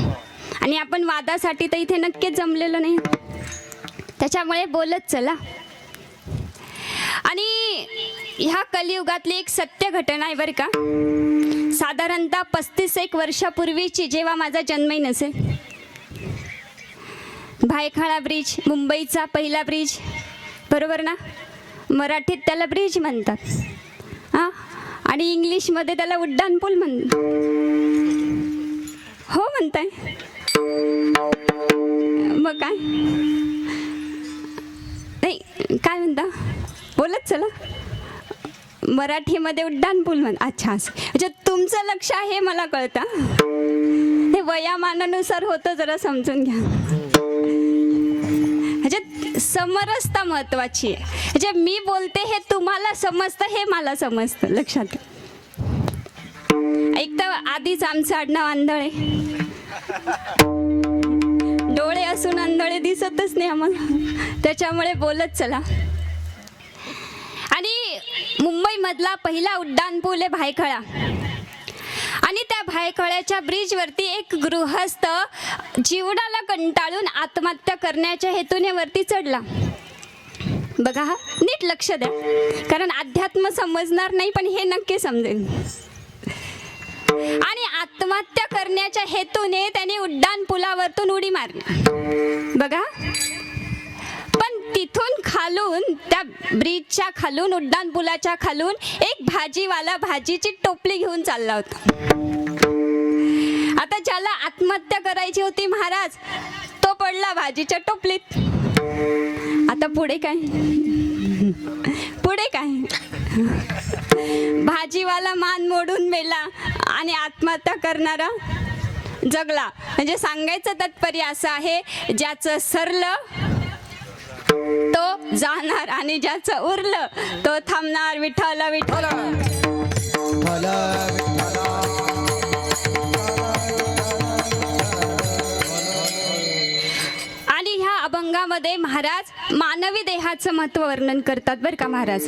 आणि आपण वादासाठी तर इथे नक्कीच जमलेलो नाही, त्याच्यामुळे बोलत चला. आणि ह्या कलियुगातली एक सत्य घटना आहे बरं का. साधारणतः 35 वर्षापूर्वीची, जेव्हा माझा जन्मही नसेल, भायखळा ब्रिज, मुंबईचा पहिला ब्रिज, बरोबर ना. मराठीत त्याला ब्रिज म्हणतात हां, आणि इंग्लिशमध्ये त्याला उड्डाणपूल म्हणतात. हो म्हणताय, मग काय नाही, काय म्हणता, बोलत चला. मराठीमध्ये उड्डाणपूल म्हण. अच्छा, असं म्हणजे तुमचं लक्ष आहे मला कळतं. हे वयामानानुसार होतं, जरा समजून घ्या. म्हणजे समरसता महत्वाची आहे. म्हणजे मी बोलते हे तुम्हाला समजतं, हे मला समजतं, लक्षात. एक तर आधीच आमचं आडनाव आंधळे, डोळे असून आंधळे दिसतच नाही आम्हाला, त्याच्यामुळे बोलत चला. आणि मुंबईमधला पहिला उड्डाणपूल आहे भायखळा. आणि त्या भायखळ्याच्या ब्रिजवरती एक गृहस्थ जीवनाला कंटाळून आत्महत्या करण्याच्या हेतूने वरती चढला. बघा हा, नीट लक्ष द्या, कारण अध्यात्म समजणार नाही पण हे नक्की समजेल. आणि आत्महत्या करण्याच्या हेतूने त्याने उड्डाणपुलावरतून उडी मारली. बघा, पण तिथून खालून, त्या ब्रिजच्या खालून, उड्डाणपुलाच्या खालून एक भाजीवाला भाजीची टोपली घेऊन चालला होता. आता ज्याला आत्महत्या करायची होती महाराज, तो पडला भाजीच्या टोपलीत. आता पुढे काय, पुढे काय, भाजीवाला मान मोडून मेला आणि आत्महत्या करणारा जगला. म्हणजे सांगायचं तात्पर्य असं आहे, ज्याचं सरलं तो जाणार आणि ज्याचं उरलं तो थांबणार. विठ्ठल विठ्ठल. आणि ह्या अभंगामध्ये महाराज मानवी देहाचं महत्व वर्णन करतात बरं का महाराज.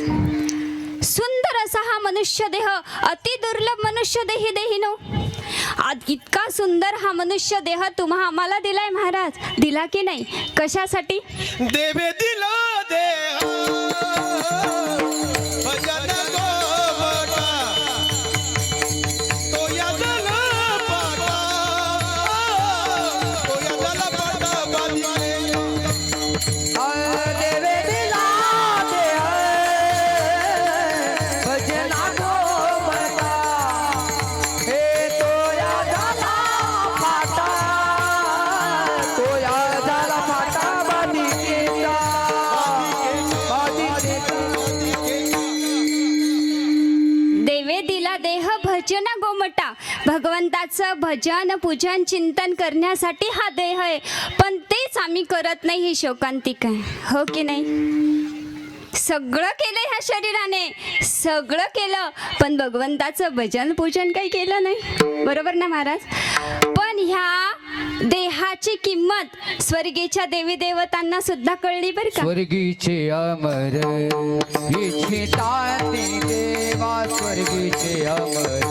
सुंदर असा हा मनुष्य देह, अति दुर्लभ मनुष्य देही देहिनो. इतका सुंदर हा मनुष्य देह तुम्हा आम्हाला दिलाय महाराज. दिला की नाही, कशासाठी? देवे दिला देह भजन गोवटा, तो या जलपाटा, तो या जलपाटा बांधिले. देवे दिला देह भजन गोवटा, हे तो या जलपाटा, तो या जलपाटा बांधिलेला. देवे दिला देह भजन गोमटा. भगवंताचं भजन, पूजन, चिंतन करण्यासाठी हा देह आहे, पण तेच आम्ही करत नाही. ही शोकांतिका आहे, हो की नाही. सगळं केलं ह्या शरीराने, सगळं केलं, पण भगवंताचं भजन, पूजन काही केलं नाही. बरोबर ना महाराज. पण ह्या देहाची किंमत स्वर्गीच्या देवी देवतांना सुद्धा कळली बरं का. स्वर्गीचे अमर इच्छिताती देवा, स्वर्गीचे अमर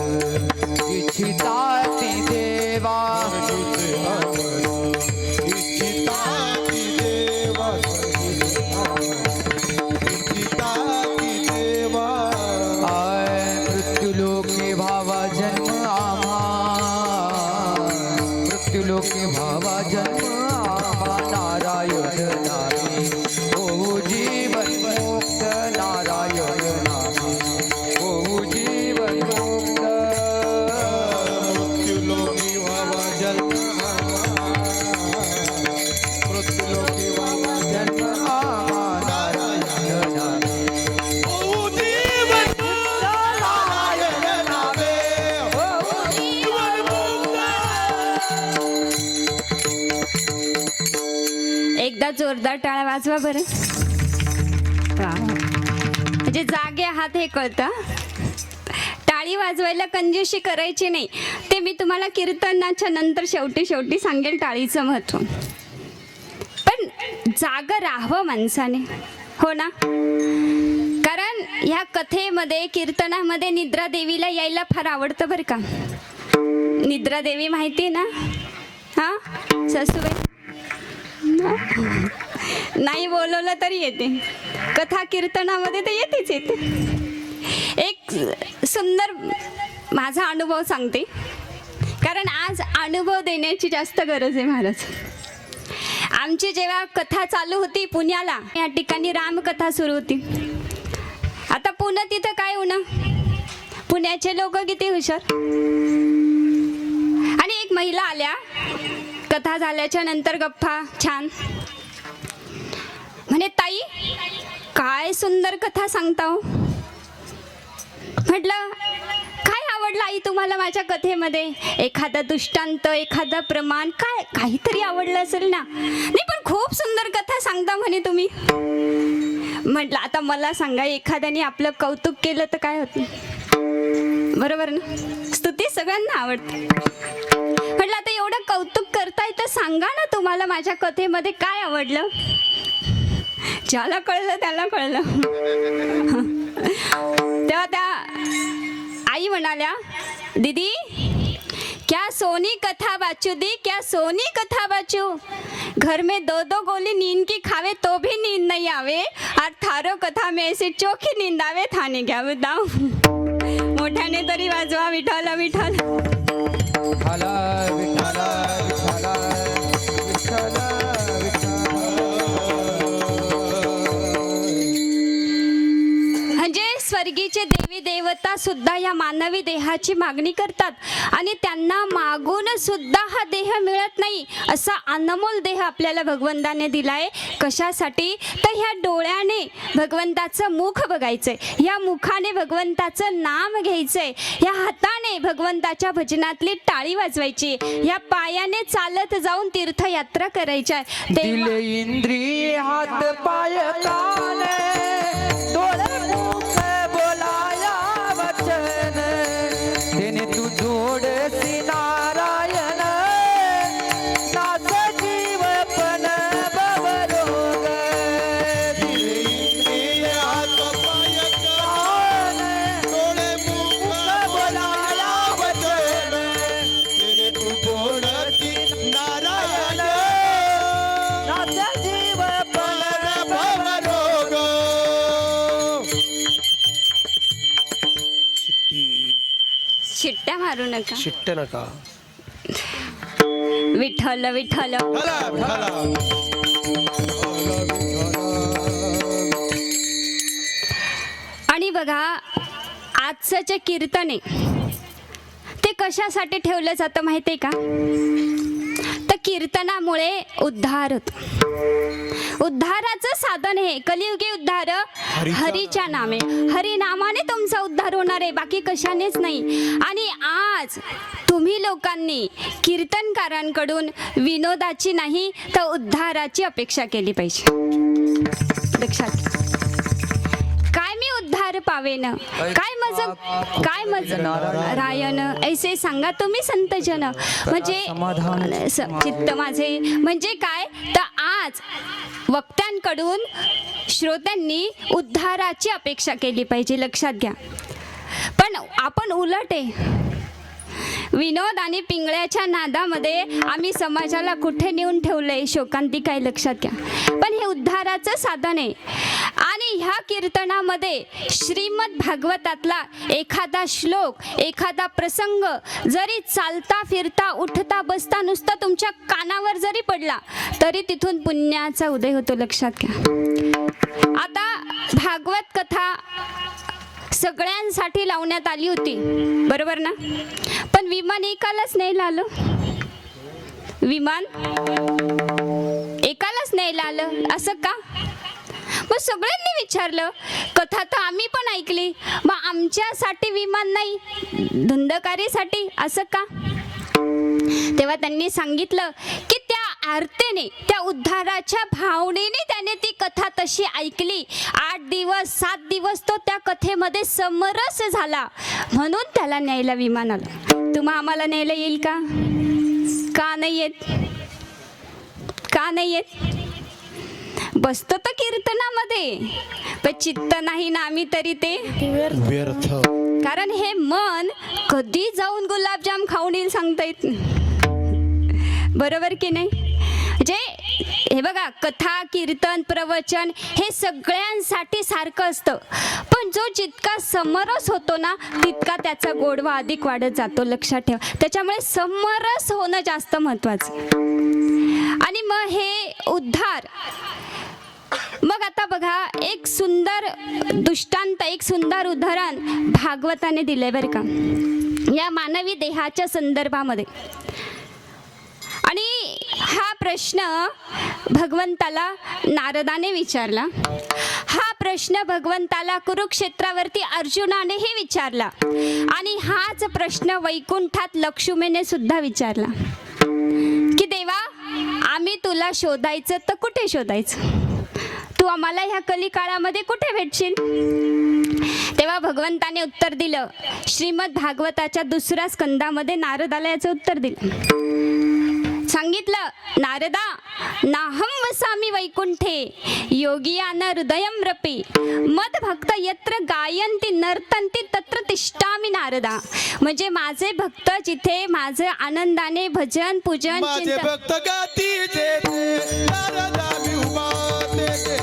इच्छिताती देवा, इच्छिताती देवा, इच्छिताती देवा. आय मृत्युलोके भावा जन्म आम्हा, मृत्युलोके भावा जन्म आम्हा. नारायण नामे होऊ जीवन मुक्त, नारायण नामे होऊ जीवन मुक्त. मृत्युलोकी व्हावा जन्म, मृत्युलोकी व्हावा जन्म आम्हा. नारायण नामे होऊ जीवन मुक्त, नारायण नामे होऊ जीवन मुक्त. एकदा जोरदार टाळ्या वाजवा बरं. म्हणजे जागे आहात हे कळतं. टाळी वाजवायला कंजूशी करायची नाही, ते मी तुम्हाला कीर्तनाच्या नंतर शेवटी सांगेल टाळीचं महत्व. पण जाग राहावं माणसाने, हो ना. कारण ह्या कथेमध्ये कीर्तनामध्ये निद्रा देवीला यायला फार आवडतं बरं का. निद्रा देवी माहिती ना? हां सासूबाई नाही बोलवलं तरी येते, कथा कीर्तनामध्ये तर येतेच येते. एक सुंदर माझा अनुभव सांगते, कारण आज अनुभव देण्याची जास्त गरज आहे महाराज. आमची जेव्हा कथा चालू होती पुण्याला, या ठिकाणी रामकथा सुरू होती. आता पुणे तिथं काय होणं, पुण्याचे लोक किती हुशार. आणि एक महिला आल्या, कथा झाल्याच्या नंतर गप्पा छान, म्हणे ताई काय सुंदर कथा सांगता हो. म्हटलं काय आवडलं आई तुम्हाला माझ्या कथेमध्ये? एखादा दृष्टांत, एखादा प्रमाण, काय काहीतरी आवडलं असेल ना? नाही पण खूप सुंदर कथा सांगता म्हणे तुम्ही. म्हटलं आता मला सांगा, एखाद्याने आपलं कौतुक केलं तर काय होतं, बरोबर ना? स्तुती सगळ्यांना आवडते. म्हटलं आता एवढं कौतुक करताय तर सांगा ना तुम्हाला माझ्या कथेमध्ये काय आवडलं. ज्याला कळलं त्याला कळलं. तेव्हा त्या आई म्हणाल्या, दीदी क्या सोनी कथा बाचू दी, क्या सोनी कथा बाचू. घर में दो दो गोली नींद की खावे तो भी नींद नहीं आवे, और थारो कथा में ऐसी चोखी नींद आवे थाने क्या बताऊ. मोठ्याने तरी वाजवा विठ्ठल विठ्ठल. विठ्ठल विठ्ठल विठ्ठल विठ्ठल. म्हणजे स्वर्गीचे देवी देवता सुद्धा या मानवी देहाची मागणी करतात, आणि त्यांना मागून सुद्धा हा देह मिळत नाही. असा अनमोल देह आपल्याला भगवंताने दिलाय. कशासाठी? तर ह्या डोळ्याने भगवंताचं मुख बघायचंय, या मुखाने भगवंताचं नाम घ्यायचंय, या हाताने भगवंताच्या भजनातली टाळी वाजवायची, या पायाने चालत जाऊन तीर्थयात्रा करायच्या. दिले इंद्रिय हात पाय कान, डोळे मुख बोलाया वचन, तेने तू जोडसी नारायण, नाच जीव पण भवरोग. दिले इंद्रिय हात पाय कान, डोळे मुख बोलाया वचन, तेने तू जोडसी नारायण, नाच जीव पण भवरोग. शिट्ट्या मारू नका. शिट्ट नका. विठ्ठल विठ्ठल. आणि बघा आजचं जे कीर्तन आहे ते कशासाठी ठेवलं जातं माहिती आहे का? तर कीर्तनामुळे उद्धार होतो. उद्धाराचं साधन हे कलियुगी उद्धार हरीच्या नामे, हरिनामाने तुमचा उद्धार होणार आहे, बाकी कशानेच नाही. आणि आज तुम्ही लोकांनी कीर्तनकारांकडून विनोदाची नाही तर उद्धाराची अपेक्षा केली पाहिजे. लक्षात. काय मी उद्धार पावेन, काय मज रायन ऐसे सांगा तुम्ही संतजन. म्हणजे चित्त माझे म्हणजे काय, तर आज वक्त्यांकडून श्रोत्यांनी उद्धाराची अपेक्षा केली पाहिजे. लक्षात घ्या. पण आपण उलट आहे, विनोद आणि पिंगळ्याच्या नादामध्ये आम्ही समाजाला कुठे नेऊन ठेवलंय शोकांतिका आहे. लक्षात घ्या. पण हे उद्धाराचं साधन आहे. आणि ह्या कीर्तनामध्ये श्रीमद भागवतातला एखादा श्लोक, एखादा प्रसंग जरी चालता फिरता उठता बसता नुसता तुमच्या कानावर जरी पडला तरी तिथून पुण्याचा उदय होतो. लक्षात घ्या. आता भागवत कथा सगळ्यांसाठी लावण्यात आली होती, बरोबर ना? पण विमान एकालाच न्यायला आलं. विमान एकालाच न्यायला आलं, असं का? मग सगळ्यांनी विचारलं, कथा तर आम्ही पण ऐकली, मग आमच्यासाठी विमान नाही, धुंदकारीसाठी, असं का? तेव्हा त्यांनी सांगितलं की त्या आरतेने, त्या उद्धाराच्या भावनेने त्याने ती कथा तशी ऐकली. 8 दिवस 7 दिवस तो त्या कथेमध्ये समरस झाला, म्हणून त्याला न्यायला विमान आलं. तुम्हा आम्हाला न्यायला येईल का? का नाही येत? का नाही येत? बसतो तर कीर्तनामध्ये, पण चित्त नाही नामी तरी ते व्यर्थ. कारण हे मन कधी जाऊन गुलाबजाम खाऊन येईल सांगता येत नाही. बरोबर की नाही? जे हे बघा, कथा कीर्तन प्रवचन हे सगळ्यांसाठी सारखं असतं, पण जो जितका समरस होतो ना तितका त्याचा गोडवा अधिक वाढत जातो. लक्षात ठेवा. त्याच्यामुळे समरस होणं जास्त महत्वाचं. आणि मग हे उद्धार, मग आता बघा एक सुंदर दृष्टांत, एक सुंदर उदाहरण भागवताने दिले बरं का, या मानवी देहाच्या संदर्भामध्ये. आणि हा प्रश्न भगवंताला नारदाने विचारला. हा प्रश्न भगवंताला कुरुक्षेत्रावरती अर्जुनानेही विचारला. आणि हाच प्रश्न वैकुंठात लक्ष्मीने सुद्धा विचारला की देवा, आम्ही तुला शोधायचं तर कुठे शोधायचं? तू आम्हाला ह्या कलिकाळामध्ये कुठे भेटशील? तेव्हा भगवंताने उत्तर दिलं. श्रीमद भागवताच्या 2ऱ्या स्कंदामध्ये नारदाला याचं उत्तर दिलं. सांगितलं, नारदा, नाहं वसामि वैकुंठे योगियान हृदयं रपि मद भक्त यत्र गायन्ति नर्तन्ति तत्र तिष्ठामि नारदा. म्हणजे माझे भक्त जिथे माझे आनंदाने भजन पूजन माझे चिंतन, भक्त गाती जेथे नारदा मी उभा तेथे,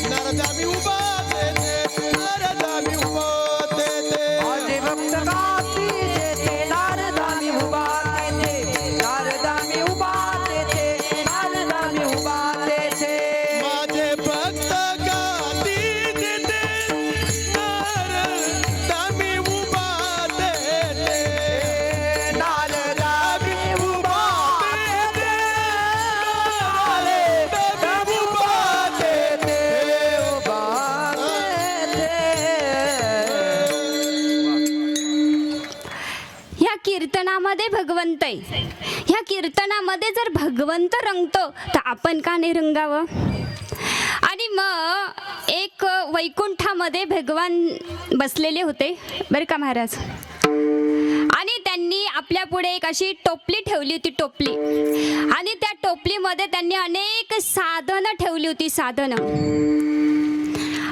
नारदा मी उभा तेथे, नारदा मी उभा तेथे. माझे भक्त गाती जेथे नारदा मी उभा तेथे, नारदा मी उभा तेथे, नारदा मी उभा तेथे. माझे भक्त गाती जेथे नारदा मी उभा तेथे, नारदा मी उभा तेथे, नारदा मी उभा तेथे. उभा तेथे. ह्या कीर्तनामध्ये भगवंत आहे. ह्या कीर्तनामध्ये जर भगवंत रंगतो तर आपण का नाही रंगावं? आणि मग एक वैकुंठामध्ये भगवान बसलेले होते बरं का महाराज. आणि त्यांनी आपल्या पुढे एक अशी टोपली ठेवली होती, टोपली. आणि त्या टोपलीमध्ये त्यांनी अनेक साधनं ठेवली होती, साधनं.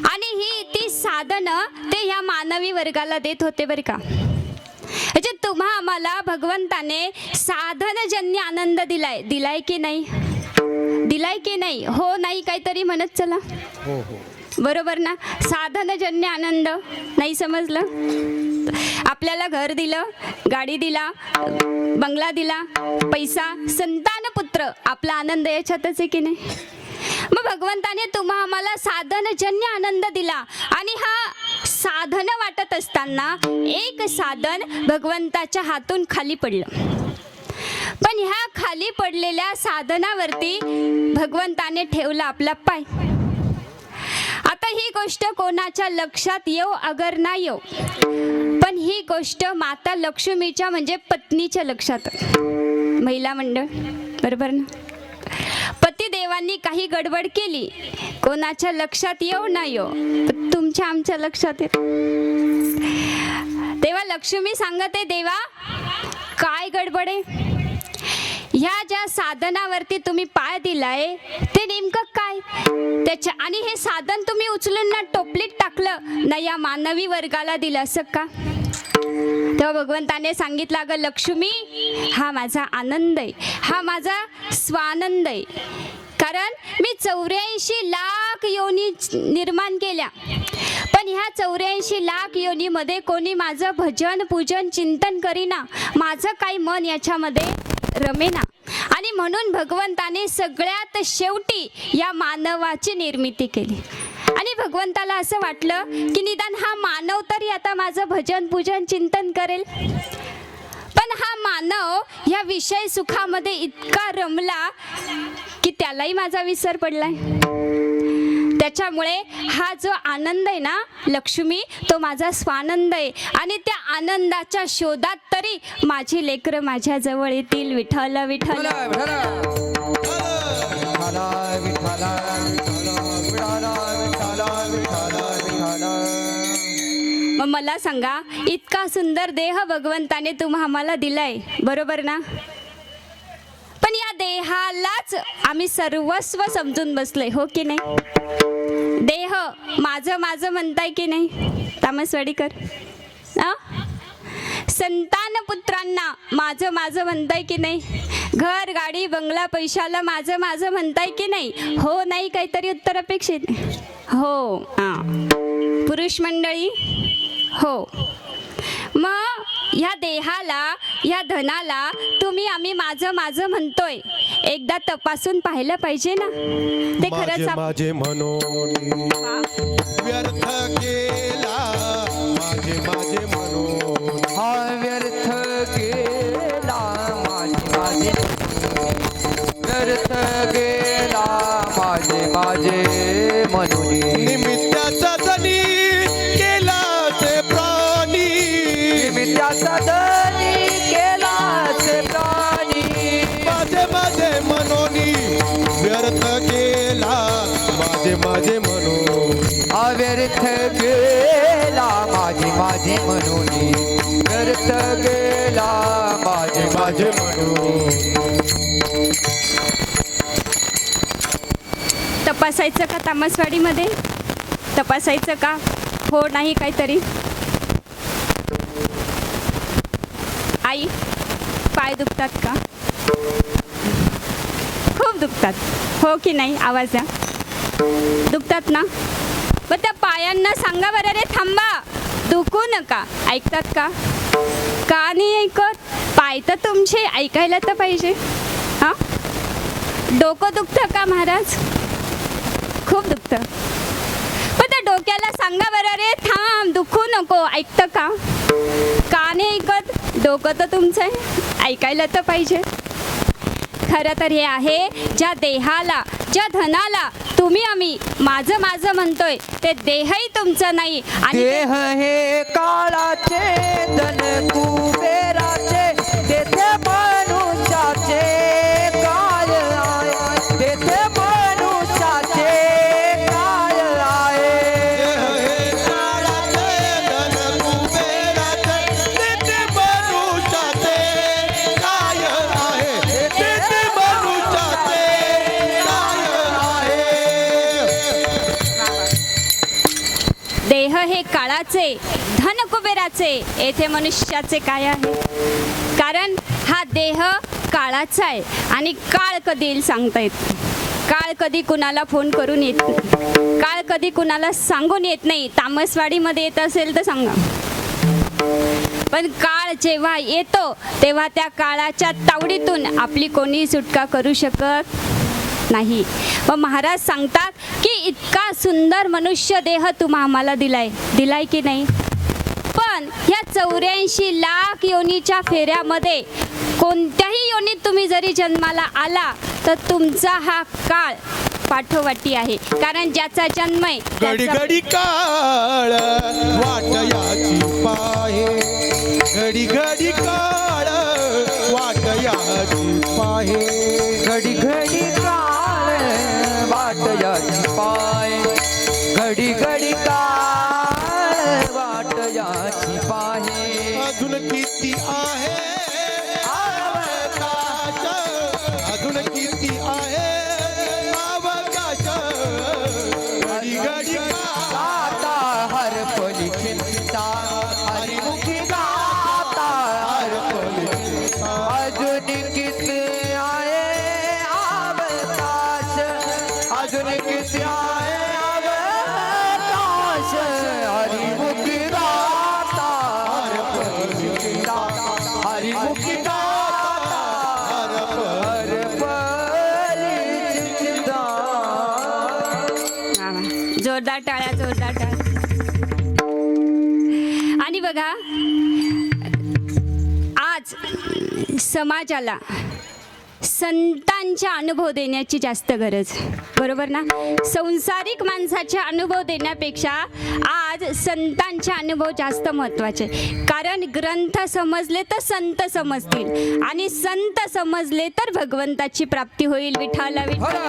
आणि ही ती साधनं ते ह्या मानवी वर्गाला देत होते बरं का. म्हणजे तुम्हा आम्हाला भगवंताने साधनजन्य आनंद दिलाय की नाही? दिलाय की नाही? हो नाही काहीतरी म्हणत चला. हो हो. बरोबर ना? साधनजन्य आनंद नाही समजलं? आपल्याला घर दिलं, गाडी दिला, बंगला दिला, पैसा, संतान पुत्र, आपला आनंद याच्यातच आहे की नाही? मग भगवंताने तुम्हा आम्हाला साधनजन्य आनंद दिला. आणि हा साधन वाटत असताना एक साधन भगवंताच्या हातून खाली पडलं. पण ह्या खाली पडलेल्या साधनावरती भगवंताने ठेवला आपला पाय. आता ही गोष्ट कोणाच्या लक्षात येऊ अगर नाही येऊ, पण ही गोष्ट माता लक्ष्मीच्या म्हणजे पत्नीच्या लक्षात, महिला मंडळ, बरोबर ना? पतिदेवांनी काही गडबड केली, कोणाच्या लक्षात येऊ ना येऊ, पण तुमच्या आमच्या लक्षात येत. तेव्हा लक्ष्मी सांगते, देवा काय गडबड आहे? ह्या ज्या साधनावरती तुम्ही पाय दिलाय ते नेमकं काय त्याच्या? आणि हे साधन तुम्ही उचलून ना टोपलीत टाकलं ना या मानवी वर्गाला दिलं असं का? तेव्हा भगवंताने सांगितलं, अगं लक्ष्मी, हा माझा आनंद आहे, हा माझा स्वानंद आहे. कारण मी 84 लाख योनी निर्माण केल्या, पण ह्या 84 लाख योनीमध्ये कोणी माझं भजन पूजन चिंतन करीना, माझं काही मन याच्यामध्ये रमेना. आणि म्हणून भगवंताने सगळ्यात शेवटी या मानवाची निर्मिती केली. आणि भगवंताला असं वाटलं की निदान हा मानव तरी आता माझं भजन पूजन चिंतन करेल. पण हा मानव या विषय सुखामध्ये इतका रमला की त्यालाही माझा विसर पडलाय. त्याच्यामुळे हा जो आनंद आहे ना लक्ष्मी, तो माझा स्वानंद आहे. आणि त्या आनंदाच्या शोधात तरी माझी लेकरं माझ्या जवळ येतील. विठ्ठल विठ्ठल. मग मला सांगा, इतका सुंदर देह भगवंताने तुम्हा आम्हाला दिलाय, बरोबर ना? पण या देहालाच आम्ही सर्वस्व समजून बसलोय, हो की नाही? देह माझं माझं म्हणताय की नाही तामसवाडीकर? आ? संतान पुत्रांना माझं माझं म्हणताय की नाही? घर गाडी बंगला पैशाला माझं माझं म्हणताय की नाही? हो नाही काहीतरी उत्तर अपेक्षित? हो. पुरुष मंडळी हो. मग ह्या देहाला ह्या धनाला तुम्ही आम्ही माझं माझं म्हणतोय, एकदा तपासून पाहिलं पाहिजे ना ते खरंच माझे म्हणून व्यर्थ केला, माझे माझे म्हणून हा व्यर्थ गेला माझे व्यर्थ गेला माझे म्हणून निमित्ताचा धनी केला ते प्राणी, निमित्ताचा धनी केला ते प्राणी माझे माझे म्हणून व्यर्थ केला, माझे माझे म्हणून अव्यर्थ गेला माझे म्हणून व्यर्थ गेला माझे माझे म्हणून. तपासायचं का तामसवाडीमध्ये? तपासायचं का? हो नाही काहीतरी? आई पाय दुखतात का? खूप दुखतात, हो की नाही? आवाज द्या. दुखतात ना? मग त्या पायांना सांगा बरं रे थांबा, दुखू नका. ऐकतात का? का नाही ऐकत? पाय तर तुमचे ऐकायला तर पाहिजे. हां, डोकं दुखतं का महाराज? खूप दुखतं. पण त्या डोक्याला सांगा बरं रे थांब, दुखू नको. ऐकतं का? का नाही ऐकत? डोकं तर तुमचं आहे, ऐकायला तर पाहिजे. खरं तर हे आहे, ज्या देहाला ज्या धनाला तुम्ही आम्ही माझं माझं म्हणतोय ते देहही तुमचं नाही. आणि देह हे काळाचे धन कुबेराचे, तेथे मनुष्याचे काय आहे, तेथे मनुष्याचे काय आहे. हे काळाचे धन कुबेराचे, तेथे मनुष्याचे काय आहे, तेथे मनुष्याचे काय आहे. देह हे काळाचे धन कुबेराचे, येथे मनुष्याचे काय आहे? कारण हा देह काळाचा आहे आणि काळ कधी येईल सांगता येत नाही. काळ कधी कुणाला फोन करून येत नाही, काळ कधी कुणाला सांगून येत नाही. तामसवाडीमध्ये येत असेल तर सांगा. पण काळ जेव्हा येतो तेव्हा त्या काळाच्या तावडीतून आपली कोणी सुटका करू शकत नाही. व महाराज सांगतात की इतका सुंदर मनुष्य देह तुम्हा आम्हाला दिलाय की नाही? पण ह्या 84 लाख योनीच्या फेऱ्यामध्ये कोणत्याही योनीत तुम्ही जरी जन्माला आला तर तुमचा हा काळ पाठोपाठी आहे. कारण ज्याचा जन्म आहे घडी त्याचा- घडी काळ वाटयाची पाहे, घडी घडी काळ वाटयाची पाहे. घडी घडी काळ वाटयाची पाय, घडी घडी काळ वाटयाची पाहे. अजून किती आहे अवकाश, अजून किती आहे अवकाश. घडी घडी काळ गाता हर पली चिंता, हरिमुखी गाता हर पली चिंता. अजून किती आहे अवकाश, अजून किती आहे अवकाश. हरिमुखी गाता हर पली चिंता, हरिमुखी गाता हर पली चिंता. वा वा. जोरदार टाळ्या, जोरदार टाळ्या. आणि बघा आज समाजाला संतांचा अनुभव देण्याची जास्त गरज, बरोबर ना? संसारिक माणसाचे अनुभव देण्यापेक्षा आज संतांचे अनुभव जास्त महत्त्वाचे. कारण ग्रंथ समजले तर संत समजतील आणि संत समजले तर भगवंताची प्राप्ती होईल. विठाला विठ्ठल.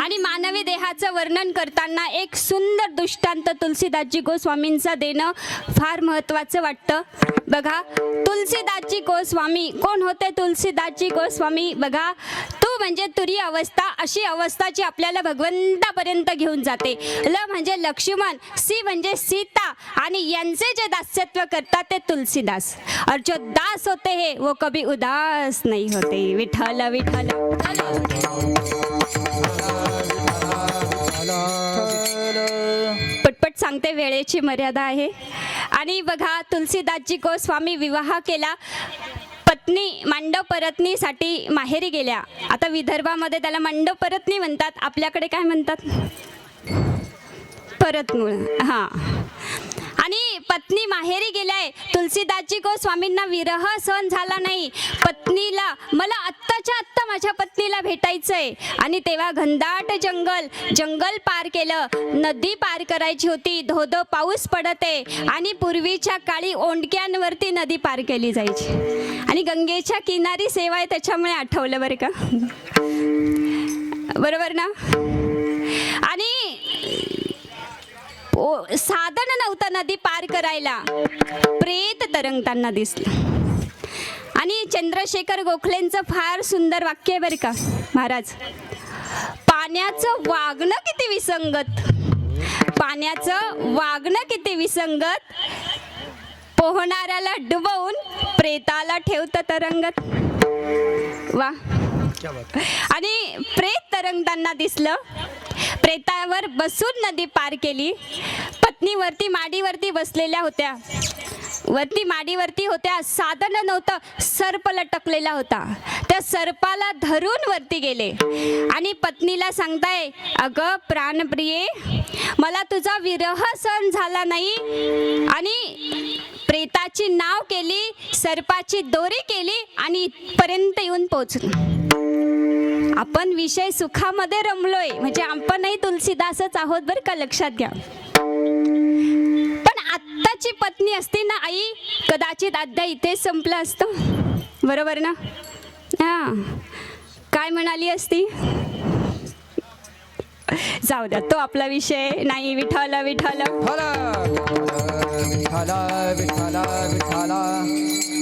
आणि मानवी देहाचा गुणाचं वर्णन करताना एक सुंदर दृष्टांत तुलसीदासजी गोस्वामींचा देणं फार महत्त्वाचं वाटतं. बघा, तुलसीदासजी गोस्वामी कोण होते? तुलसीदासजी गोस्वामी बघा, तू म्हणजे तुरी अवस्था, अशी अवस्था जी आपल्याला भगवंतापर्यंत घेऊन जाते. ल म्हणजे लक्ष्मण, सी म्हणजे सीता, आणि यांचे जे दास्यत्व करतात ते तुलसीदास. और जो दास होते हैं वो कभी उदास नहीं होते. विठ्ठल विठ्ठल. पटपट सांगते, वेळेची मर्यादा आहे. आणि बघा, तुलसीदासजी गोस्वामी विवाह केला. पत्नी मांडव परतनीसाठी माहेरी गेल्या. आता विदर्भामध्ये त्याला मांडव परतनी म्हणतात, आपल्याकडे काय म्हणतात? परतमूळ. हां. आणि पत्नी माहेरी गेलाय. तुलसीदासजी गोस्वामींना विरह सहन झाला नाही. पत्नीला, मला आत्ताच्या आत्ता माझ्या पत्नीला भेटायचंय. आणि तेव्हा घनदाट जंगल पार केलं. नदी पार करायची होती. धोधो पाऊस पडत आहे. आणि पूर्वीच्या काळी ओंडक्यांवरती नदी पार केली जायची. आणि गंगेच्या किनारी सेवा आहे, त्याच्यामुळे आठवलं बरं का. बरोबर ना? आणि साधन नव्हतं नदी पार करायला. प्रेत तरंगताना दिसलं. आणि चंद्रशेखर गोखलेंचं फार सुंदर वाक्य आहे बरं का महाराज. पाण्याचं वागणं किती विसंगत, पाण्याचं वागणं किती विसंगत, पोहणाऱ्याला डुबवून प्रेताला ठेवतं तरंगत. वा. आणि प्रेत तरंगताना दिसलं. प्रेतावर बसून नदी पार केली. पत्नी माडीवरती बसलेल्या होत्या. माडीवरती होत्या. साधन नव्हतं. सर्प लटकलेला होता. त्या सर्पाला धरून वरती गेले. आणि पत्नीला सांगताय, अगं प्राणप्रिये, मला तुझा विरह सहन झाला नाही. आणि प्रेताची नाव केली, सर्पाची दोरी केली, आणि इथपर्यंत येऊन पोहोचलो. आपण विषय सुखामध्ये रमलोय, म्हणजे आपणही तुलसीदासच आहोत बरं का, लक्षात घ्या. पण आत्ताची पत्नी असती ना आई, कदाचित अध्याय इथेच संपलं असतं. बरोबर ना? हां. काय म्हणाली असती? जाऊ द्या, तो आपला विषय नाही. विठ्ठल विठ्ठल.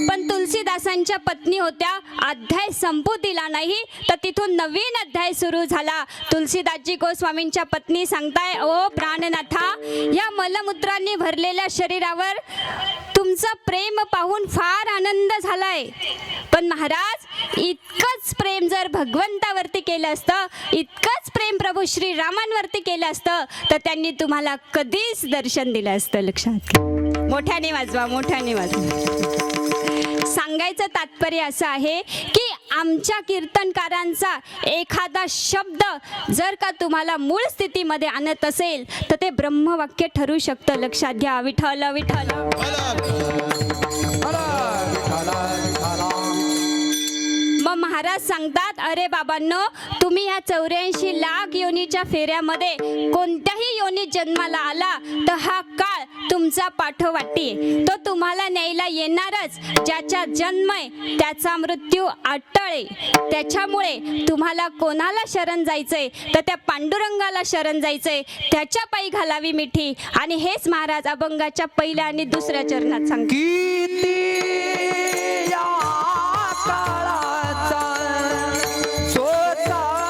पण तुलसीदासांच्या पत्नी होत्या. अध्याय संपू दिला नाही, तर तिथून नवीन अध्याय सुरू झाला. तुलसीदासजी गोस्वामींच्या पत्नी सांगताय, ओ प्राणनाथा, या मलमूत्रांनी भरलेल्या शरीरावर तुमचं प्रेम पाहून फार आनंद झालाय. पण महाराज, इतकंच प्रेम जर भगवंतावरती केलं असतं, इतकंच प्रेम प्रभू श्री रामांवरती केलं असतं, तर त्यांनी तुम्हाला कधीच दर्शन दिलं असतं. लक्षात घ्या. मोठ्याने वाजवा, मोठ्याने वाजवा. सांगायचं तात्पर्य असं आहे की आमच्या कीर्तनकारांचा एखादा शब्द जर का तुम्हाला मूळ स्थितीमध्ये आणत असेल, तर ते ब्रह्मवाक्य ठरू शकतं. लक्षात घ्या. विठ्ठल विठ्ठल. मग महाराज सांगतात, अरे बाबांनो, तुम्ही ह्या 84 लाख योनीच्या फेऱ्यामध्ये कोणत्याही योनीत जन्माला आला, तर हा काळ तुमचा पाठोपाठी आहे. तो तुम्हाला न्यायला येणारच. ज्याचा जन्म आहे त्याचा मृत्यू अटळ आहे. त्याच्यामुळे तुम्हाला कोणाला शरण जायचंय, तर त्या पांडुरंगाला शरण जायचंय. त्याच्या पायी घालावी मिठी. आणि हेच महाराज अभंगाच्या पहिल्या आणि दुसऱ्या चरणात सांगतात. किती या काळाचा सोसावा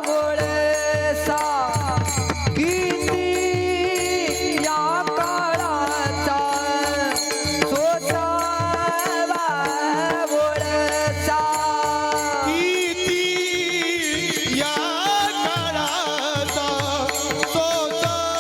गोळसा, किती या काळाचा सोसावा गोळसा, किती या काळाचा सोसावा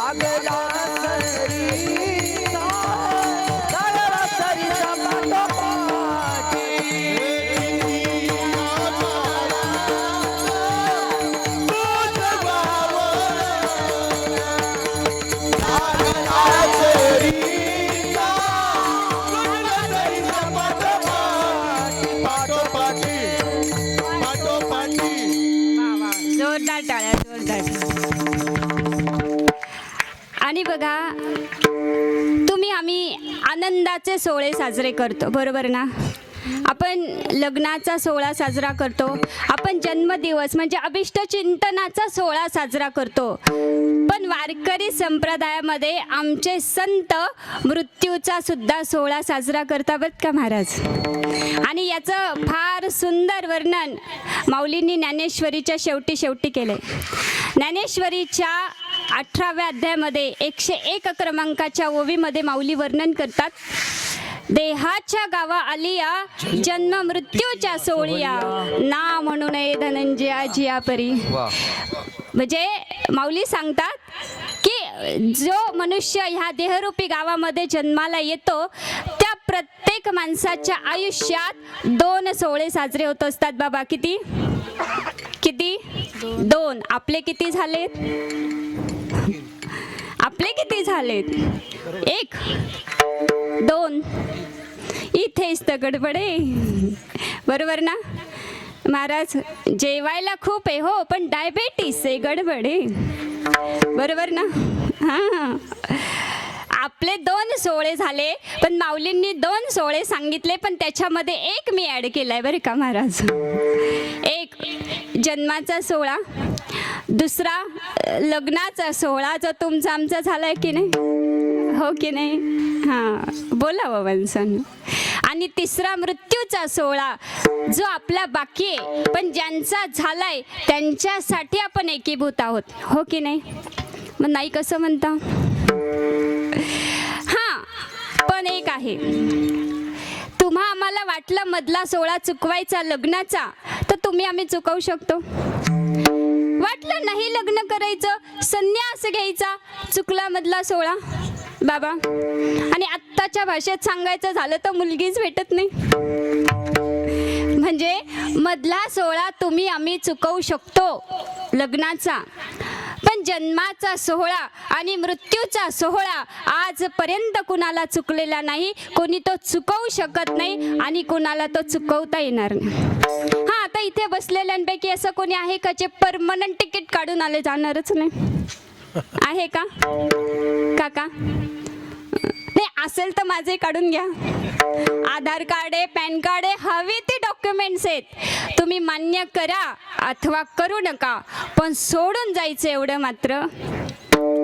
लागला सरीचा लागला सरीचा पाठोपाठी जोरदार टाळ्या, जोरदार. आणि बघा, आम्ही आनंदाचे सोहळे साजरे करतो, बरोबर ना? आपण लग्नाचा सोहळा साजरा करतो, आपण जन्मदिवस म्हणजे अभिष्ट चिंतनाचा सोहळा साजरा करतो. पण वारकरी संप्रदायामध्ये आमचे संत मृत्यूचा सुद्धा सोहळा साजरा करतात बरं का महाराज. आणि याचं फार सुंदर वर्णन माऊलींनी ज्ञानेश्वरीच्या शेवटी केले. ज्ञानेश्वरीच्या 18व्या अध्यायामध्ये 101 क्रमांकाच्या ओवीमध्ये माऊली वर्णन करतात. देहाच्या गावा आलिया जन्म मृत्यूच्या सोहळ्या ना म्हणू नये धनंजया जिया परी. म्हणजे माऊली सांगतात की जो मनुष्य ह्या देहरूपी गावामध्ये जन्माला येतो त्या प्रत्येक माणसाच्या आयुष्यात 2 सोहळे साजरे होत असतात बाबा. किती 2. आपले किती झालेत? आपले किती झालेत? 1 2. इथेच तर गडबड आहे, बरोबर ना महाराज? जेवायला खूप आहे हो, पण डायबेटीस आहे, गडबड आहे, बरोबर ना? हां, आपले 2 सोहळे झाले, पण माऊलींनी 2 सोहळे सांगितले, पण त्याच्यामध्ये 1 मी ॲड केलाय बरं का महाराज. 1 जन्माचा सोहळा, दुसरा लग्नाचा सोहळा जो तुमचा आमचा झालाय की नाही, हो की नाही? हां, बोला वंसन. आणि तिसरा मृत्यूचा सोहळा जो आपला बाकी आहे, पण ज्यांचा झालाय त्यांच्यासाठी आपण एकीभूत आहोत, हो की नाही? मग नाही कसं म्हणता? हां, पण एक आहे, तुम्हा आम्हाला वाटलं मधला सोहळा चुकवायचा लग्नाचा, तर तुम्ही आम्ही चुकवू शकतो. वाटलं नाही लग्न करायचं, संन्यास घ्यायचा, चुकला मधला सोहळा बाबा. आणि आत्ताच्या भाषेत सांगायचं झालं तर मुलगीच भेटत नाही. म्हणजे मधला सोहळा तुम्ही आम्ही चुकवू शकतो लग्नाचा, पण जन्माचा सोहळा आणि मृत्यूचा सोहळा आजपर्यंत कुणाला चुकलेला नाही, कोणी तो चुकवू शकत नाही आणि कुणाला तो चुकवता येणार नाही. हां, आता इथे बसलेल्यांपैकी असं कोणी आहे का जे परमनंट तिकीट काढून आले जाणारच नाही? आहे का काका? नाही असेल तर माझे काढून घ्या. आधार कार्ड आहे, पॅन कार्ड आहे, हवे ते डॉक्युमेंट्स आहेत, तुम्ही मान्य करा अथवा करू नका, पण सोडून जायचं एवढं मात्र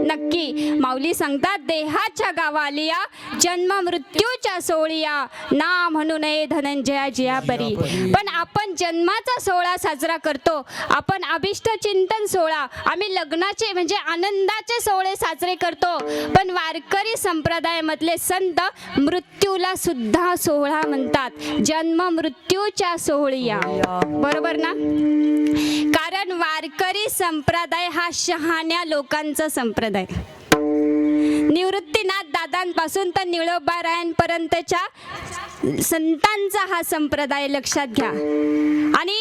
नक्की. माऊली सांगतात देहाच्या गावा आलिया जन्म मृत्यूच्या सोहळ्या ना म्हणू नये धनंजया जिया परी. पण आपण जन्माचा सोहळा साजरा करतो, आपण अभिष्ट चिंतन सोहळा, आम्ही लग्नाचे म्हणजे आनंदाचे सोहळे साजरे करतो, पण वारकरी संप्रदायामधले संत मृत्यूला सुद्धा सोहळा म्हणतात, जन्म मृत्यूच्या सोहळ्या, बरोबर ना? कारण वारकरी संप्रदाय हा शहाण्या लोकांचा संप्रदाय. निवृत्तीनाथ दादांपासून तर निळोबारायांपर्यंतच्या संतांचा हा संप्रदाय लक्षात घ्या. आणि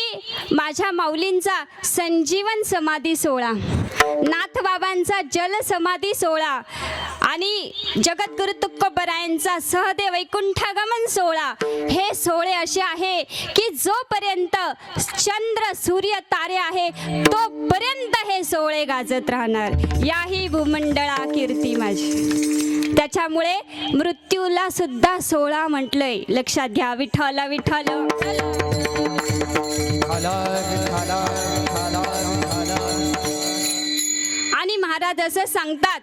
माझ्या माऊलींचा संजीवन समाधी सोहळा, नाथबाबांचा जल समाधी सोहळा आणि जगद्गुरु तुकोबरायांचा सहदेव वैकुंठागमन सोहळा, हे सोहळे असे आहे की जोपर्यंत चंद्र सूर्य तारे आहे तोपर्यंत हे सोहळे गाजत राहणार. याही भूमंडळा कीर्ती माझी. त्याच्यामुळे मृत्यूला सुद्धा सोहळा म्हटलंय, लक्षात घ्या. विठ्ठल विठ्ठल. आणि महाराज असं सांगतात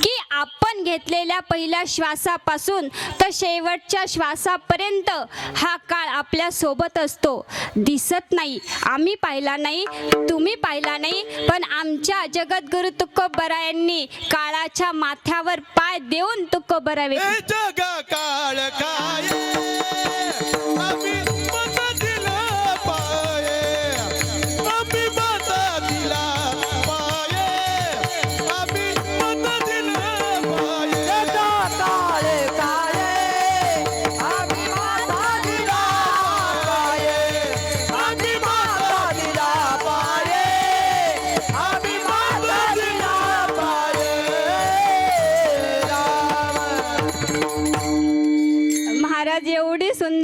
की आपण घेतलेल्या पहिल्या श्वासापासून तर शेवटच्या श्वासापर्यंत हा काळ आपल्या सोबत असतो. दिसत नाही, आम्ही पाहिला नाही, तुम्ही पाहिला नाही, पण आमच्या जगद्गुरु तुकोबरायांनी काळाच्या माथ्यावर पाय देऊन तुकोबरावे जगा काळ काय आम्ही माता दिला पाये, आम्ही माता दिला पाये, आम्ही माता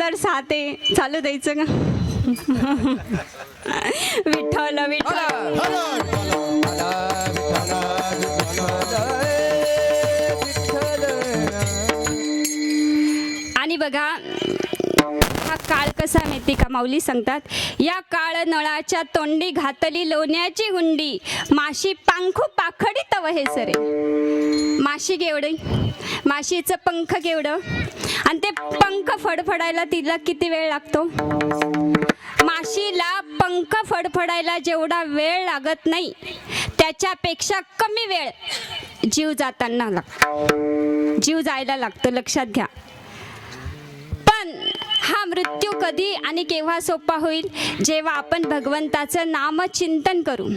तर 6 ते चालू द्यायचं का? विठ्ठल विठ्ठल. आणि बघा हा काळ कसा माहिती का? माऊली सांगतात, या काळ नळाच्या तोंडी घातली लोण्याची हुंडी, माशी पांखू पाखडी तव हे सरे. माशी केवढी, माशीचं पंख केवढं, आणि ते पंख फडफडायला तिला किती वेळ लागतो? माशीला पंख फडफडायला जेवढा वेळ लागत नाही त्याच्यापेक्षा कमी वेळ जीव जाताना लागतो, जीव जायला लागतो. लक्षात घ्या. पण हा मृत्यू कधी आणि केव्हा सोपा होईल? जेव्हा आपण भगवंताचं नामचिंतन करू.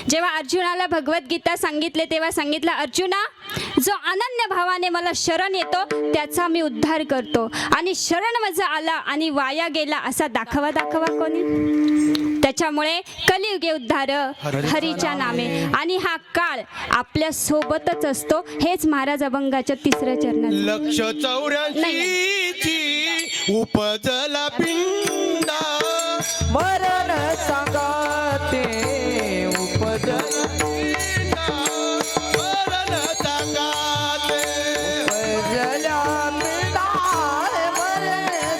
जेव्हा अर्जुनाला भगवद्गीता सांगितले तेव्हा सांगितलं, अर्जुना, जो अनन्य भावाने मला शरण येतो त्याचा मी उद्धार करतो, आणि शरण माझा आला आणि वाया गेला असा दाखवा कोणी? त्याच्यामुळे कलियुगे उद्धार हरीच्या नामे. आणि हा काळ आपल्या सोबतच असतो. हेच महाराज अभंगाच्या 3ऱ्या चरणात. लक्ष 84 उपजला पिंडा, मरण सांगाते उपजला पिंडा, मरण सांगाते. उपजल्या पिंडा, मरण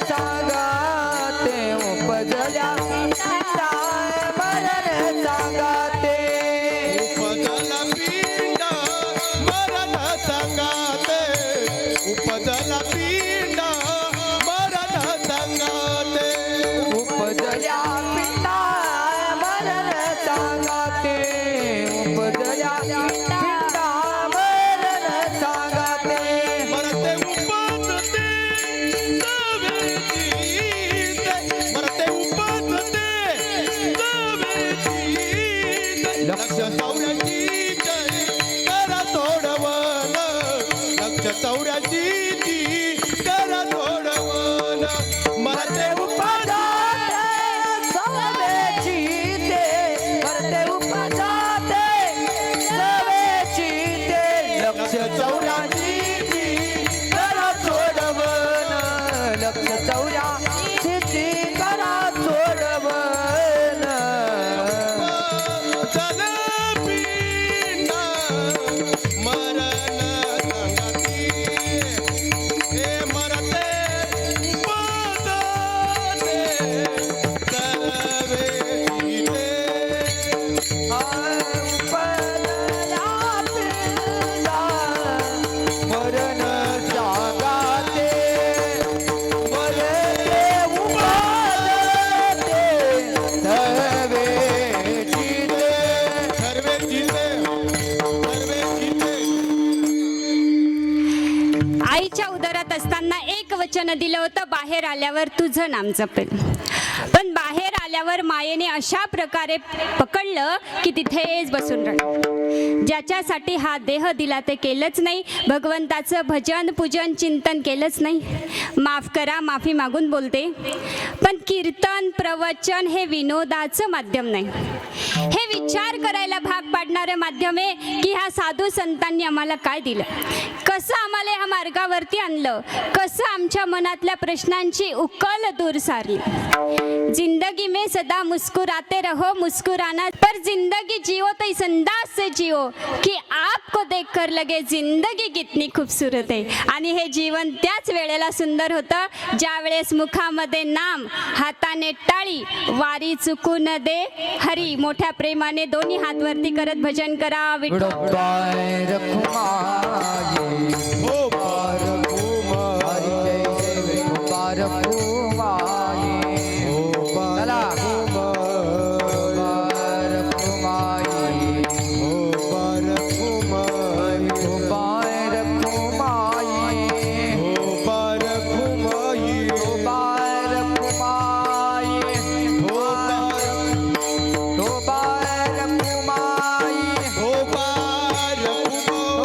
सांगाते उपजल्या पिंडा, मरण सांगाते. उपजला पिंडा, मरण सांगाते. उपजला पिंडा, मरण सांगाते. उपजल्या पिंडा, मरण सांगाते. उपजल्या पिंडा, मरण सांगाते. मरते उपजते जवेची, मरते उपजते जवेची. लक्ष 84 करा सोडवण, लक्ष 84 करा सोडवण. मरते उपजते सवेची ते, करते उपजाते सवेची ते. लक्ष 84 करा सोडवण, लक्ष 84 करा सोडवण. चला पिंडा, मरण सांगाती. हे मरते उपजते जवेची ते. उपजल्या पिंडा, मरण सांगाते. मरते उपजते सवेची ते. सर्वेची ते, सर्वेची ते. आईच्या उदरात असताना एक वचन दिलं होतं, बाहेर आल्यावर तुझं नाम जपेल. पण बाहेर आल्यावर मायेने अशा प्रकारे पकडलं की तिथेच बसून राहिलं. ज्याच्यासाठी हा देह दिला ते केलंच नाही, भगवंताचं भजन पूजन चिंतन केलंच नाही. माफ करा, माफी मागून बोलते. पण कीर्तन प्रवचन हे विनोदाचं माध्यम नाही, हे विचार करायला भाग पाडणारं माध्यम आहे की ह्या साधू संतांनी आम्हाला काय दिलं, कसं आम्हाला ह्या मार्गावरती आणलं, कसं आमच्या मनातल्या प्रश्नांची उकल दूर सारली. जिंदगी में सदा मुस्कुराते रहो, मुस्कुराना पर जिंदगी जियो तो इस अंदाज से जियो कि आपको देखकर लगे जिंदगी कितनी खूबसूरत है. आणि हे जीवन त्याच वेळेला सुंदर होतं ज्या वेळेस मुखामध्ये नाम, हाताने टाळी, वारी चुकू न दे हरी. मोठ्या प्रेमाने दोन्ही हात वरती करत भजन करा. विठ्ठल विठोबाय रखुमाये, हो पार कुमार, विठोबा रखुमाये. हो पार चला. कुमार, रखुमाये, हो पार कुमार, विठोबाय रखुमाये. हो पार कुमार, विठोबाय रखुमाये. हो पार, विठोबाय रखुमाये. हो पार कुमार.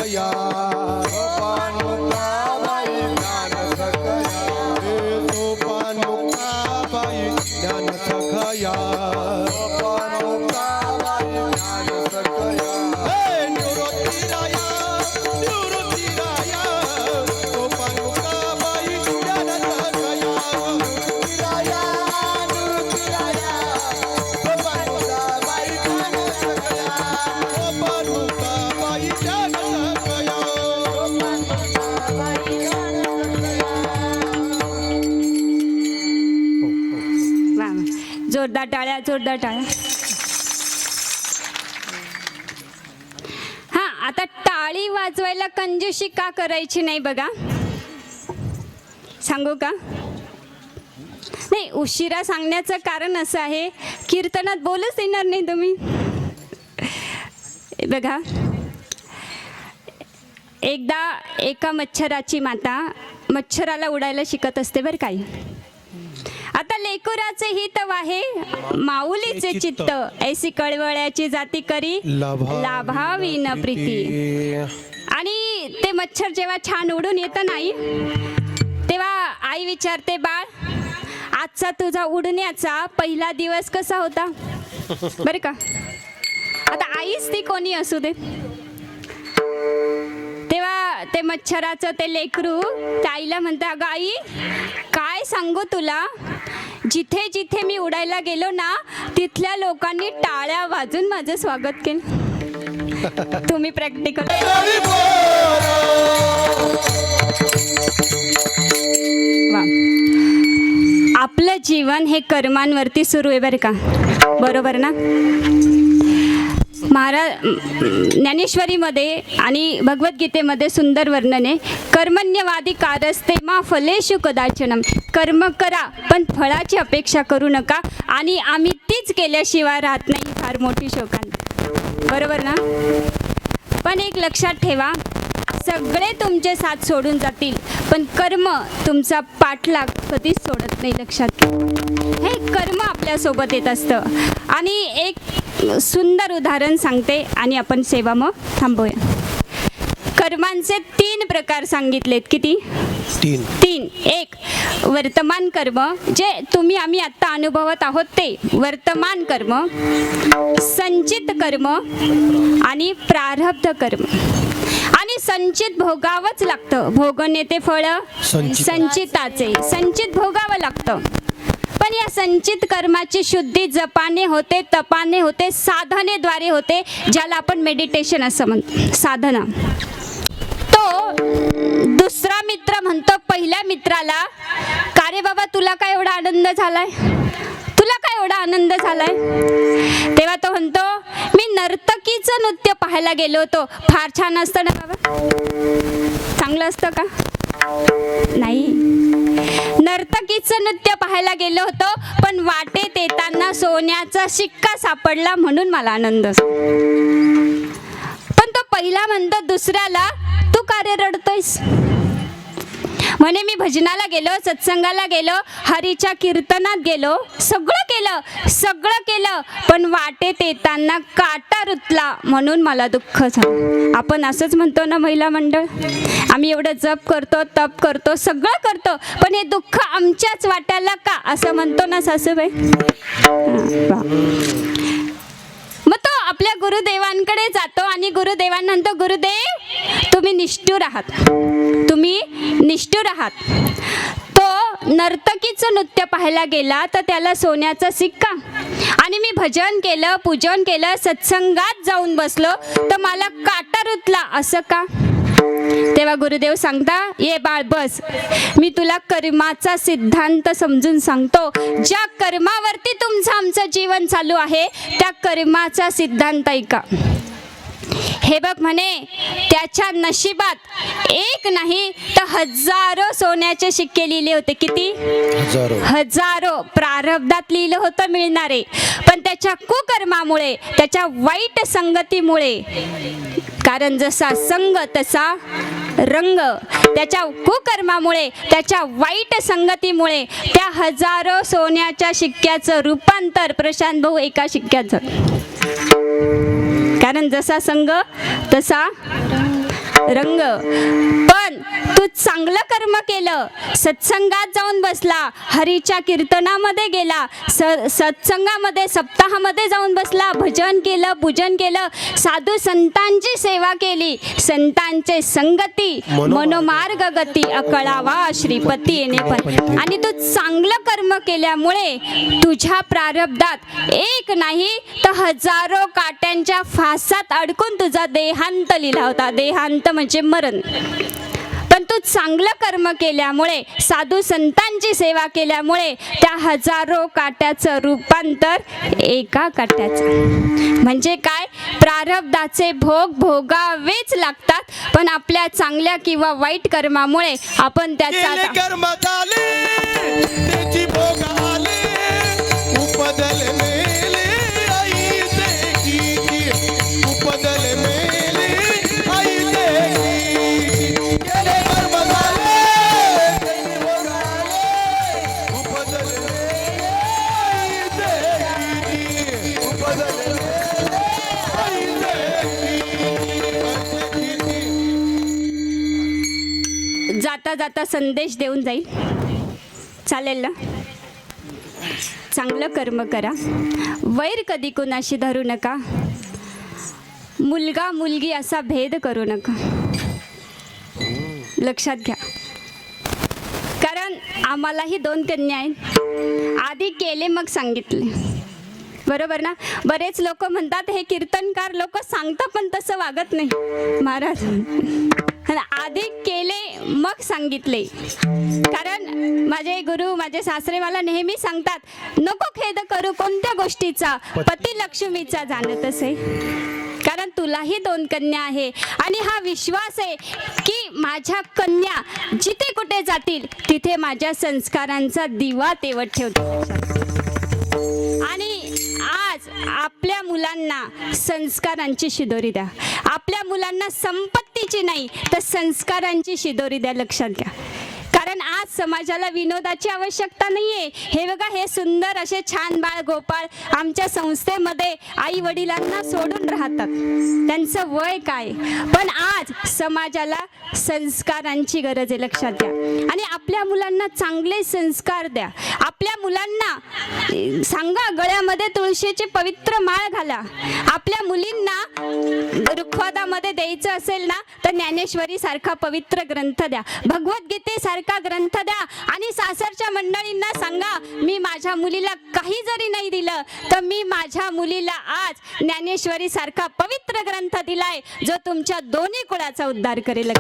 सखया सोपान मुक्ताबाई ज्ञान सखया हे सोपान मुक्ताबाई ज्ञान सखया सोपान मुक्ताबाई ज्ञान सखया हे निवृत्तीराया सोपान मुक्ताबाई ज्ञान सखया निवृत्तीराया सोपान मुक्ताबाई ज्ञान सखया सोपान मुक्ताबाई ज्ञान सखया सोपान मुक्ताबाई ज्ञान सखया वा जोरदार टाळ्या, जोरदार टाळ्या. हा, आता टाळी वाजवायला कंजूशी का करायची नाही बघा, सांगू का? नाही, उशिरा सांगण्याचं कारण असं आहे, कीर्तनात बोलच येणार नाही तुम्ही. बघा, एकदा एका मच्छराची माता मच्छराला उडायला शिकत असते बरं काही. आता लेकुराचे हित वाहे माऊलीचे चित्त, ऐसी कळवळ्याची जाती करी लाभावी न प्रीती. आणि ते मच्छर जेव्हा छान उडून येतं नाही, तेव्हा आई विचारते, बाळ आजचा तुझा उडण्याचा पहिला दिवस कसा होता बरं का? आता आईच ती कोणी असू दे, तेव्हा ते मच्छराचं ते लेकरू त्या आईला म्हणतं, अगं आई काय सांगू तुला, जिथे जिथे मी उडायला गेलो ना तिथल्या लोकांनी टाळ्या वाजून माझं स्वागत केलं. तुम्ही प्रॅक्टिकल. वा, आपलं जीवन हे कर्मांवरती सुरू आहे बरं का, बरोबर ना? ज्ञानेश्वरीमध्ये आणि भगवद्गीतेमध्ये सुंदर वर्णन आहे. कर्मण्यवादी कारस्ते मा फलेषु कदाचनम. कर्म करा पण फळाची अपेक्षा करू नका, आणि आम्ही तीच केल्याशिवाय राहत नाही, फार मोठी शोकांत. बरोबर ना? पण एक लक्षात ठेवा, सगळे तुमचे साथ सोडून जातील पण कर्म तुमचा पाठलाग कधीच सोडत नाही. लक्षात ठेवा, हे कर्म आपल्यासोबत येत असतं. आणि एक सुंदर उदाहरण सांगते आणि आपण सेवा मग थांबूया. कर्मांचे 3 प्रकार सांगितलेत. किती? 3. एक वर्तमान कर्म, जे तुम्ही आम्ही आत्ता अनुभवत आहोत ते वर्तमान कर्म, संचित कर्म आणि प्रारब्ध कर्म. आणि संचित भोगावंच लागतं. भोगणे ते फळ संचिताचे. संचित भोगावं लागतं. पण या संचित कर्माची शुद्धी जपाने होते, तपाने होते, साधनेद्वारे होते, ज्याला आपण मेडिटेशन असं म्हणतो, साधना. तो दुसरा मित्र म्हणतो पहिल्या मित्राला, का रे बाबा तुला काय एवढा आनंद झालाय, तुला काय एवढा आनंद झालाय? तेव्हा तो म्हणतो, मी नर्तकीचं नृत्य पाहायला गेलो होतो. फार छान असतं ना बाबा? चांगलं असतं का? नाही. नर्तकीचं नृत्य पाहायला गेलो होतो, पण वाटेत येताना सोन्याचा शिक्का सापडला म्हणून मला आनंद. पण तो पहिला म्हणतो दुसऱ्याला, तू का रे रडतोयस? म्हणे मी भजनाला गेलो, सत्संगाला गेलो, हरीच्या कीर्तनात गेलो, सगळं केलं पण वाटेत येताना काटा रुतला म्हणून मला दुःख झालं. आपण असंच म्हणतो ना महिला मंडळ, आम्ही एवढं जप करतो, तप करतो, सगळं करतो, पण हे दुःख आमच्याच वाट्याला का, असं म्हणतो ना सासूबाई. मग तो आपल्या गुरुदेवांकडे जातो आणि गुरुदेवांना म्हणतो, गुरुदेव तुम्ही निष्ठुर आहात, तुम्ही निष्ठुर आहात. तो नर्तकीचं नृत्य पाहायला गेला तर त्याला सोन्याचा सिक्का, आणि मी भजन केलं, पूजन केलं, सत्संगात जाऊन बसलो तर मला काटा रुतला, असं का? तेव्हा गुरुदेव सांगता, ये बाळ बस, मी तुला कर्माचा सिद्धांत समजून सांगतो. ज्या कर्मावरती तुमचं आमचं जीवन चालू आहे त्या कर्माचा सिद्धांत ऐका. हे बघ म्हणे, त्याच्या नशिबात एक नाही तर हजारो सोन्याचे शिक्के लिहिले होते. किती? हजारो. प्रारब्धात लिहिलं होतं मिळणारे, पण त्याच्या कुकर्मामुळे, त्याच्या वाईट संगतीमुळे, कारण जसा संग तसा रंग, त्याच्या कुकर्मामुळे, त्याच्या वाईट संगतीमुळे त्या हजारो सोन्याच्या शिक्क्याचं रूपांतर प्रशांत भाऊ एका शिक्क्यात झालं. कारण जसा संग तसा रंग. पण तू चांगलं कर्म केलं, सत्संगात जाऊन बसला, हरीच्या कीर्तनामध्ये गेला, सत्संगामध्ये सप्ताहामध्ये जाऊन बसला, भजन केलं, पूजन केलं, साधू संतांची सेवा केली, संतांचे संगती मनोमार्ग गती अकळावा श्रीपती येणे पण. आणि तू चांगलं कर्म केल्यामुळे तुझ्या प्रारब्धात एक नाही तर हजारो काट्यांच्या फासात अडकून तुझा देहांत लिहिला होता. देहांत म्हणजे मरण. पण तू चांगलं कर्म केल्यामुळे, साधू संतांची सेवा केल्यामुळे त्या हजारो काट्याचं रूपांतर एका काट्याचं. म्हणजे काय, प्रारब्धाचे भोग भोगावेच लागतात, पण आपल्या चांगल्या किंवा वाईट कर्मामुळे आपण त्याचा केले कर्म झाले त्याची भोग आले उपदल मेले आई देखी उपदल मेले आई देखी केले कर्म झाले त्याची भोग आले उपदल मेले आई देखी उपदल मेले आई देखी. जाता जाता संदेश देऊन जाईल, चालेल ना? चांगलं कर्म करा, वैर कधी कुणाशी धरू नका, मुलगा मुलगी असा भेद करू नका. लक्षात घ्या, कारण आम्हालाही 2 कन्या आहेत. आधी केले मग सांगितले, बरोबर ना? बरेच लोक म्हणतात हे कीर्तनकार लोक सांगतात पण तसं वागत नाही. महाराज आधी केले मग सांगितले. कारण माझे गुरु, माझे सासरे मला नेहमी सांगतात, नको खेद करू कोणत्या गोष्टीचा, पती लक्ष्मीचा जाणत असे. कारण तुलाही 2 कन्या आहे आणि हा विश्वास आहे की माझ्या कन्या जिथे कुठे जातील तिथे माझ्या संस्कारांचा दिवा तेवत ठेवतील. आणि आज आपल्या मुलांना संस्कारांची शिदोरी द्या. आपल्या मुलांना संपत्तीची नाही तर संस्कारांची शिदोरी द्या. लक्षात घ्या, कारण आज समाजाला विनोदाची आवश्यकता नाहीये. हे बघा, हे सुंदर असे छान बाळ गोपाळ आमच्या संस्थेमध्ये आई वडिलांना सोडून राहतात. त्यांचं वय काय, पण आज समाजाला संस्कारांची गरज आहे. लक्षात घ्या. आणि आपल्या मुलांना चांगले संस्कार द्या. आपल्या मुलांना सांगा गळ्यामध्ये तुळशीची पवित्र माळ घाला. आपल्या मुलींना ऋग्वेदामध्ये द्यायचं असेल ना तर ज्ञानेश्वरी सारखा पवित्र ग्रंथ द्या, भगवद्गीतेसारखा ग्रंथ द्या. आणि सासरच्या मंडळींना सांगा, मी माझ्या मुलीला काही जरी नाही दिलं तर मी माझ्या मुलीला आज ज्ञानेश्वरी सारखा पवित्र ग्रंथ दिलाय जो तुमच्या दोन्ही कुळाचा उद्धार करेल.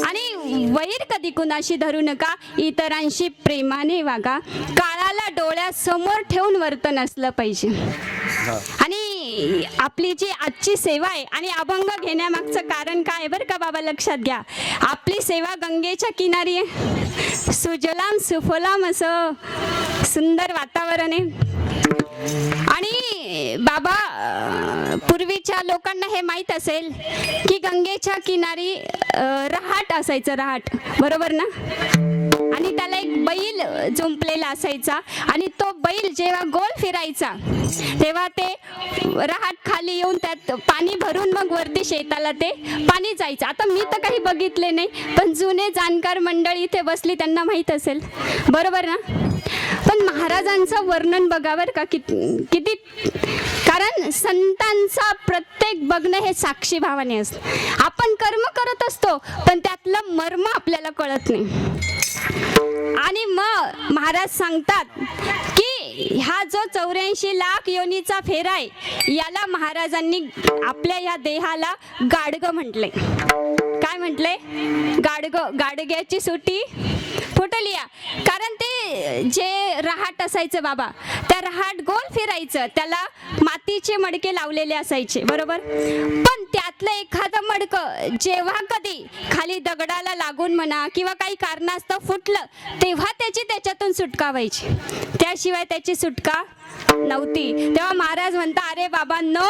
आणि वैर कधी कुणाशी धरू नका, इतरांशी प्रेमाने वागा. काळाला डोळ्यासमोर ठेवून वर्तन असलं पाहिजे. आणि आपली जी आजची सेवा आहे आणि अभंग घेण्यामागचं कारण काय आहे बरं का बाबा, लक्षात घ्या. आपली सेवा गंगेच्या किनारी आहे, सुजलाम सुफलाम असं सुंदर वातावरण आहे. आणि बाबा, पूर्वीच्या लोकांना हे माहीत असेल की गंगेच्या किनारी रहाट असायचं, रहाट, बरोबर ना? आणि त्याला एक बैल जुंपलेला असायचा आणि तो बैल जेव्हा गोल फिरायचा तेव्हा ते रहाट खाली येऊन त्यात पाणी भरून मग वरती शेताला ते पाणी जायचं. आता मी तर काही बघितले नाही, पण जुने जाणकार मंडळी इथे बसली त्यांना माहीत असेल, बरोबर ना? पण महाराजांचं वर्णन बघावर का किती, कारण संतांचा प्रत्येक बघणं हे साक्षी भावाने असतं. आपण कर्म करत असतो पण त्यातलं मर्म आपल्याला कळत नाही. आणि मग महाराज सांगतात की हा जो 84 लाख योनीचा फेरा आहे याला महाराजांनी आपल्या या देहाला गाडगं म्हटले. काय म्हटले? गाडगं. गाडग्याची सुटी फुटली. कारण ते जे रहाट असायचं बाबा, त्या रहाट गोल फिरायचं, त्याला मातीचे मडके लावलेले असायचे, बरोबर? पण त्यातलं एखादं मडकं जेव्हा कधी खाली दगडाला लागून म्हणा किंवा काही कारणास्तव फुटलं तेव्हा त्याची त्याच्यातून सुटका व्हायची, त्याशिवाय त्याची सुटका नव्हती. तेव्हा महाराज म्हणता, अरे बाबांनो,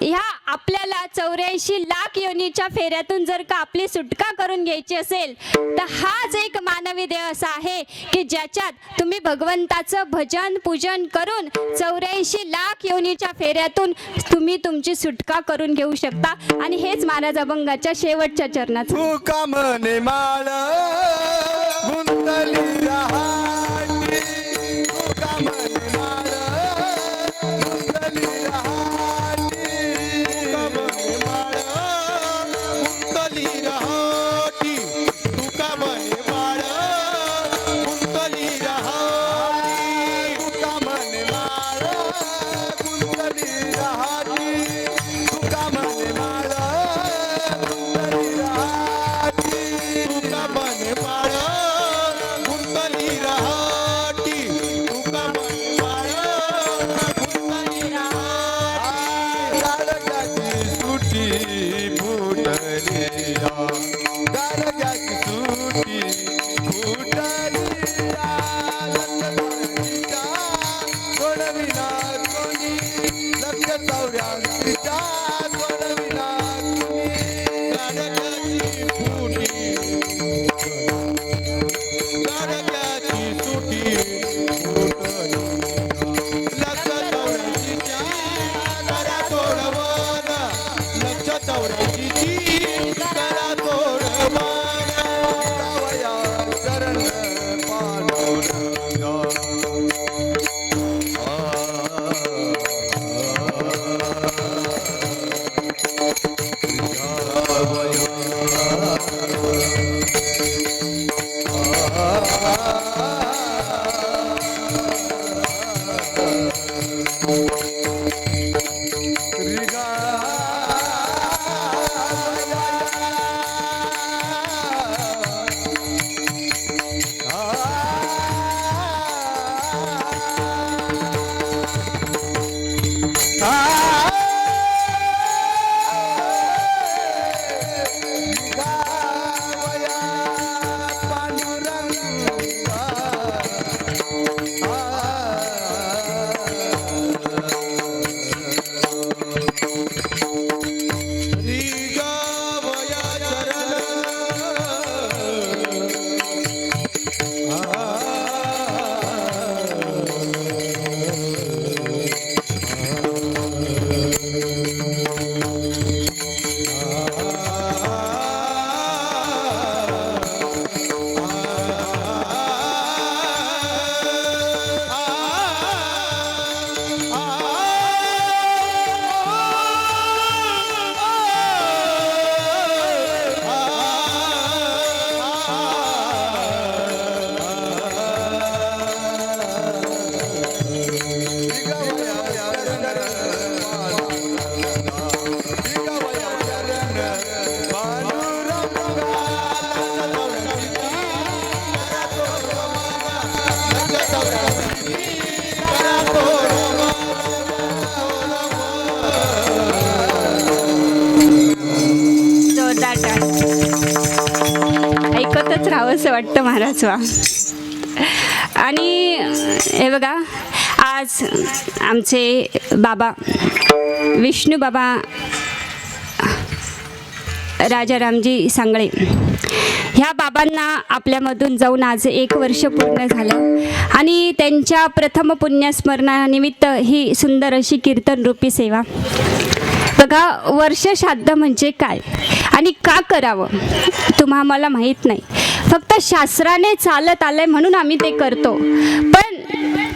ह्या आपल्याला 84 लाख योनीच्या फेऱ्यातून जर का आपली सुटका करून घ्यायची असेल तर हाच एक मानवी देह असा आहे की ज्याच्यात तुम्ही भगवंताचं भजन पूजन करून 84 लाख योनीच्या फेऱ्यातून तुम्ही तुमची सुटका करून घेऊ शकता. आणि हेच महाराज अभंगाच्या शेवटच्या चरणात. तुका मने माळ गुंतली रहाटी, तुका मने माळ गुंतली रहाटी, तुका मने माळ गुंतली रहाटी, तुका मने माळ गुंतली रहाटी, तुका मने माळ गुंतली रहाटी, तुका मने माळ गुंतली रहाटी, तुका मने माळ गुंतली रहाटी, तुका मने माळ गुंतली रहाटी. गाडग्याची सुटी फुटली या, गाडग्याची सुटी फुटली या, लक्षावरीच्या सोडविना कोणी, लक्षावऱ्यांच्या सोडविना कोणी. गाडग्याची सुटी, गाडग्याची सुटी फुटली, लक्षावऱ्यांच्या करा सोडवना, लक्षावऱ्यांची करा सोडवना. जावया चरण पाडून जा. जोरदार टाळ. ऐकतच राहावंसं वाटतं महाराज वा. आणि हे बघा, आज आमचे बाबा विष्णू बाबा राजारामजी सांगळे, ह्या बाबांना आपल्यामधून जाऊन आज 1 वर्ष पूर्ण झालं. आणि त्यांच्या प्रथम पुण्यस्मरणानिमित्त ही सुंदर अशी कीर्तनरूपी सेवा. बघा, वर्ष श्राद्ध म्हणजे काय आणि का करावं तुम्हा मला माहीत नाही. फक्त शास्त्राने चालत आलंय म्हणून आम्ही ते करतो, पण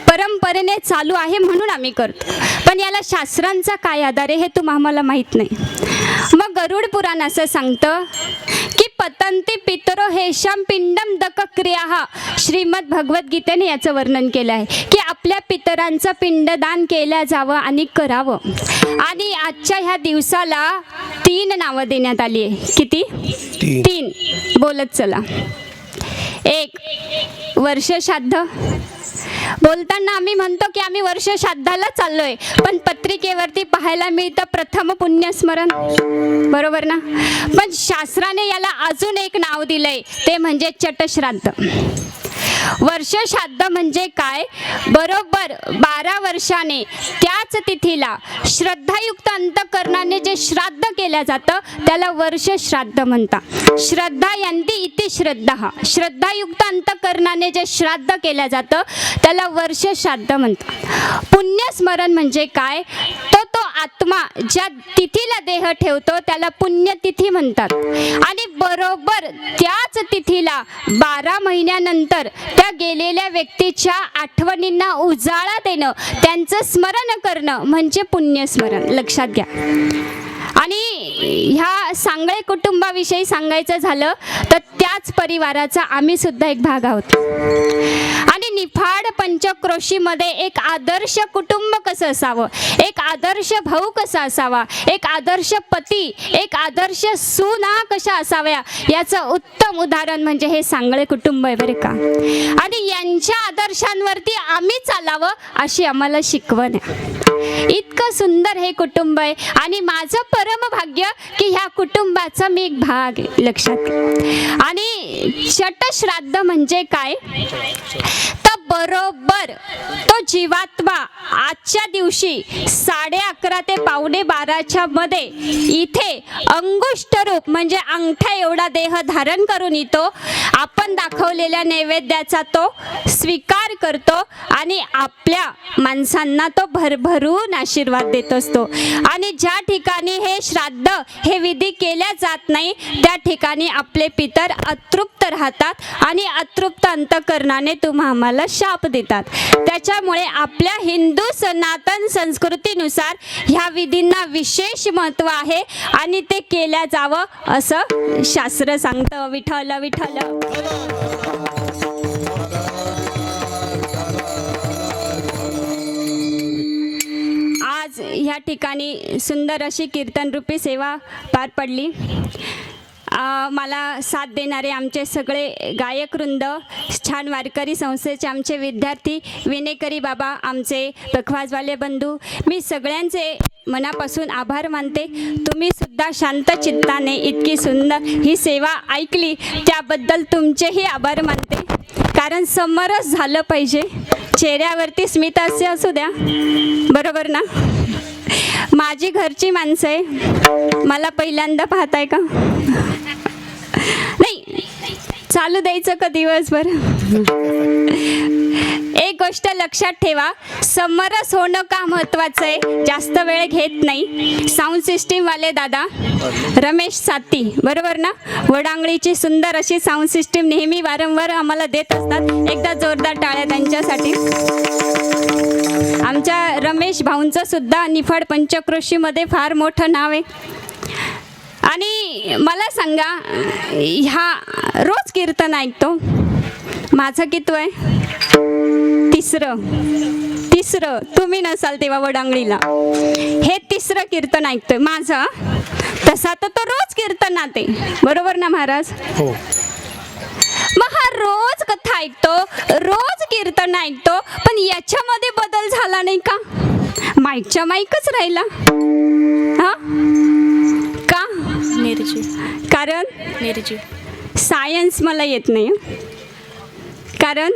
परंपरेने चालू आहे म्हणून आम्ही करतो. पण याला शास्त्रांचा काय आधार आहे हे तुम्हा मला माहीत नाही. मग गरुड पुराण असं सांगतं की पतंती पितरो हेशाम पिंडम दक क्रिया. श्रीमद भगवद्गीतेने याचं वर्णन केलं आहे की आपल्या पितरांचं पिंडदान केलं जावं आणि करावं. आणि आजच्या ह्या दिवसाला 3 नावं देण्यात आली आहे. किती? 3. बोलत चला. 1 वर्ष श्राद्ध, बोलताना आम्ही म्हणतो की आम्ही वर्ष श्राद्धाला चाललोय, पण पत्रिकेवरती पाहायला मिळतं प्रथम पुण्यस्मरण, बरोबर ना? पण शास्त्राने याला अजून एक नाव दिलंय, ते म्हणजे चटश्राद्ध. वर्ष श्राद्ध म्हणजे काय? बरोबर 12 वर्षाने त्याच तिथीला श्रद्धायुक्त अंतःकरणाने जे श्राद्ध केलं जातं त्याला वर्ष श्राद्ध म्हणतात. श्रद्धा यंती इति श्रद्धा, श्रद्धायुक्त अंतःकरणाने जे श्राद्ध केलं जातं त्याला वर्ष श्राद्ध म्हणतात. पुण्यस्मरण म्हणजे काय? तो आत्मा ज्या तिथीला देह ठेवतो त्याला पुण्यतिथी म्हणतात. आणि बरोबर त्याच तिथीला 12 महिन्यानंतर त्या गेलेल्या व्यक्तीच्या आठवणींना उजाळा देणं, त्यांचं स्मरण करणं म्हणजे पुण्यस्मरण. लक्षात घ्या. आणि ह्या सांगळे कुटुंबाविषयी सांगायचं झालं तर त्याच परिवाराचा आम्ही सुद्धा एक भाग आहोत. आणि निफाड पंचक्रोशीमध्ये एक आदर्श कुटुंब कसं असावं, एक आदर्श भाऊ कसा असावा, एक आदर्श पती, एक आदर्श सुना कशा असाव्या याचं उत्तम उदाहरण म्हणजे हे सांगळे कुटुंब आहे बरं का. आणि यांच्या आदर्शांवरती आम्ही चालावं अशी आम्हाला शिकवण आहे. इतकं सुंदर हे कुटुंब आहे आणि माझं परम भाग्य की ह्या कुटुंबाचा मी एक भाग आहे. लक्षात घ्या. आणि चटश्राद्ध म्हणजे काय? तर बरोबर तो जीवात्मा आजच्या दिवशी 11:30 ते 11:45 मध्ये इथे अंगुष्ठ रूप म्हणजे अंगठा एवढा देह धारण करून येतो. आपण दाखवलेल्या नैवेद्याचा तो स्वीकार करतो आणि आपल्या माणसांना तो भरभरून आशीर्वाद देत असतो. आणि ज्या ठिकाणी हे श्राद्ध हे विधी केल्या जात नाही त्या ठिकाणी आपले पितर अतृप्त राहतात आणि अतृप्त अंतःकरणाने तुम्हा आम्हाला शाप देतात. त्याच्यामुळे आपल्या हिंदू सनातन संस्कृतीनुसार ह्या विधींना विशेष महत्त्व आहे आणि ते केल्या जावं असं शास्त्र सांगतं. विठ्ठल विठ्ठल. आज ह्या ठिकाणी सुंदर अशी कीर्तनरूपी सेवा पार पडली. मला साथ देणारे आमचे सगळे गायकवृंद, छान वारकरी संस्थेचे आमचे विद्यार्थी, विनेकरी बाबा, आमचे पखवाजवाले बंधू, मी सगळ्यांचे मनापासून आभार मानते. तुम्ही सुद्धा शांत चित्ताने इतकी सुंदर ही सेवा ऐकली त्याबद्दल तुमचेही आभार मानते. कारण समरस झालं पाहिजे, चेहऱ्यावरती स्मितहास्य असू द्या, बरोबर ना? माझी घरची माणसं आहे, मला पहिल्यांदा पाहताय का? नाही, चालू द्यायचं का दिवसभर? एक गोष्ट लक्षात ठेवा, समरस होणं का महत्त्वाचं आहे, जास्त वेळ घेत नाही. साऊंड सिस्टीमवाले दादा रमेश साती, बरोबर ना? वडांगळीची सुंदर अशी साऊंड सिस्टीम नेहमी वारंवार आम्हाला देत असतात. एकदा जोरदार टाळ्या त्यांच्यासाठी. आमच्या रमेश भाऊंचं सुद्धा निफाड पंचक्रोशीमध्ये फार मोठं नाव आहे. आणि मला सांगा, ह्या रोज कीर्तन ऐकतो, माझं कितवं आहे? तिसरं. तुम्ही नसाल तेव्हा वडांगळीला, हे 3रं कीर्तन ऐकतोय माझं. तसा तर तो रोज कीर्तनात आहे, बरोबर ना महाराज? हो. मग हा रोज कथा ऐकतो, रोज कीर्तन ऐकतो, पण याच्यामध्ये बदल झाला नाही का? माईकच्या माईकच राहिला. हा का? कारण सायन्स मला येत नाही. कारण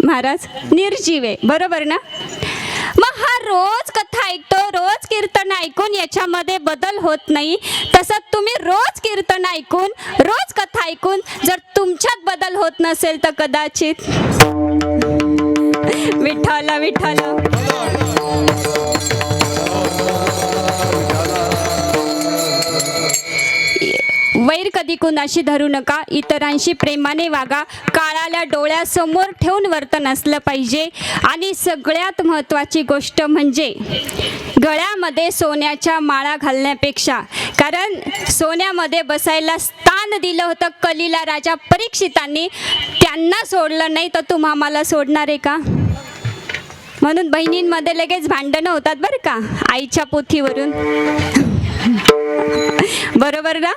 महाराज निर्जीव आहे, बरोबर ना? मग हा रोज कथा ऐकतो, रोज कीर्तन ऐकून याच्यामध्ये बदल होत नाही. तसं तुम्ही रोज कीर्तन ऐकून, रोज कथा ऐकून जर तुमच्यात बदल होत नसेल तर कदाचित विठ्ठल विठ्ठल. वैर कधी कुणाशी धरू नका, इतरांशी प्रेमाने वागा, काळाला डोळ्यासमोर ठेवून वर्तन असलं पाहिजे. आणि सगळ्यात महत्त्वाची गोष्ट म्हणजे गळ्यामध्ये सोन्याच्या माळा घालण्यापेक्षा, कारण सोन्यामध्ये बसायला स्थान दिलं होतं कलीला राजा परीक्षितांनी, त्यांना सोडलं नाही तर तुम्हा मला सोडणार आहे का? म्हणून बहिणींमध्ये लगेच भांडणं होतात बरं का, आईच्या पोथीवरून, बरोबर ना?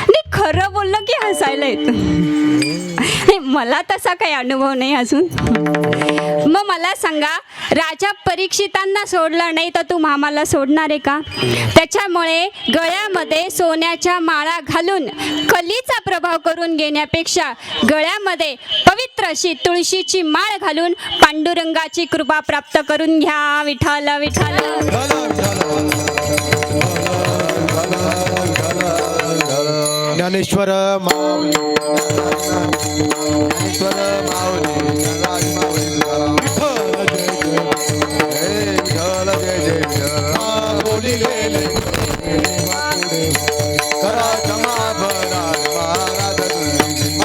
नाही, खरं बोललं की हसायला येतं. मला तसा काही अनुभव नाही अजून. मग मला सांगा, राजा परीक्षितांना सोडलं नाही तर तू मामाला सोडणार आहे का? त्याच्यामुळे गळ्यामध्ये सोन्याच्या माळा घालून कलीचा प्रभाव करून घेण्यापेक्षा गळ्यामध्ये पवित्र अशी तुळशीची माळ घालून पांडुरंगाची कृपा प्राप्त करून घ्या. विठ्ठल विठ्ठल. ज्ञानेश्वर माऊली, ज्ञानेश्वर माऊली, ज्ञानराज माऊली, विठ्ठल जय जय, जय विठ्ठल बोली गेले करा क्षमा भरा महाराज तुझी.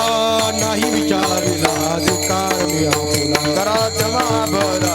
नाही विचारिला अधिकार मी आपला करा क्षमा भरा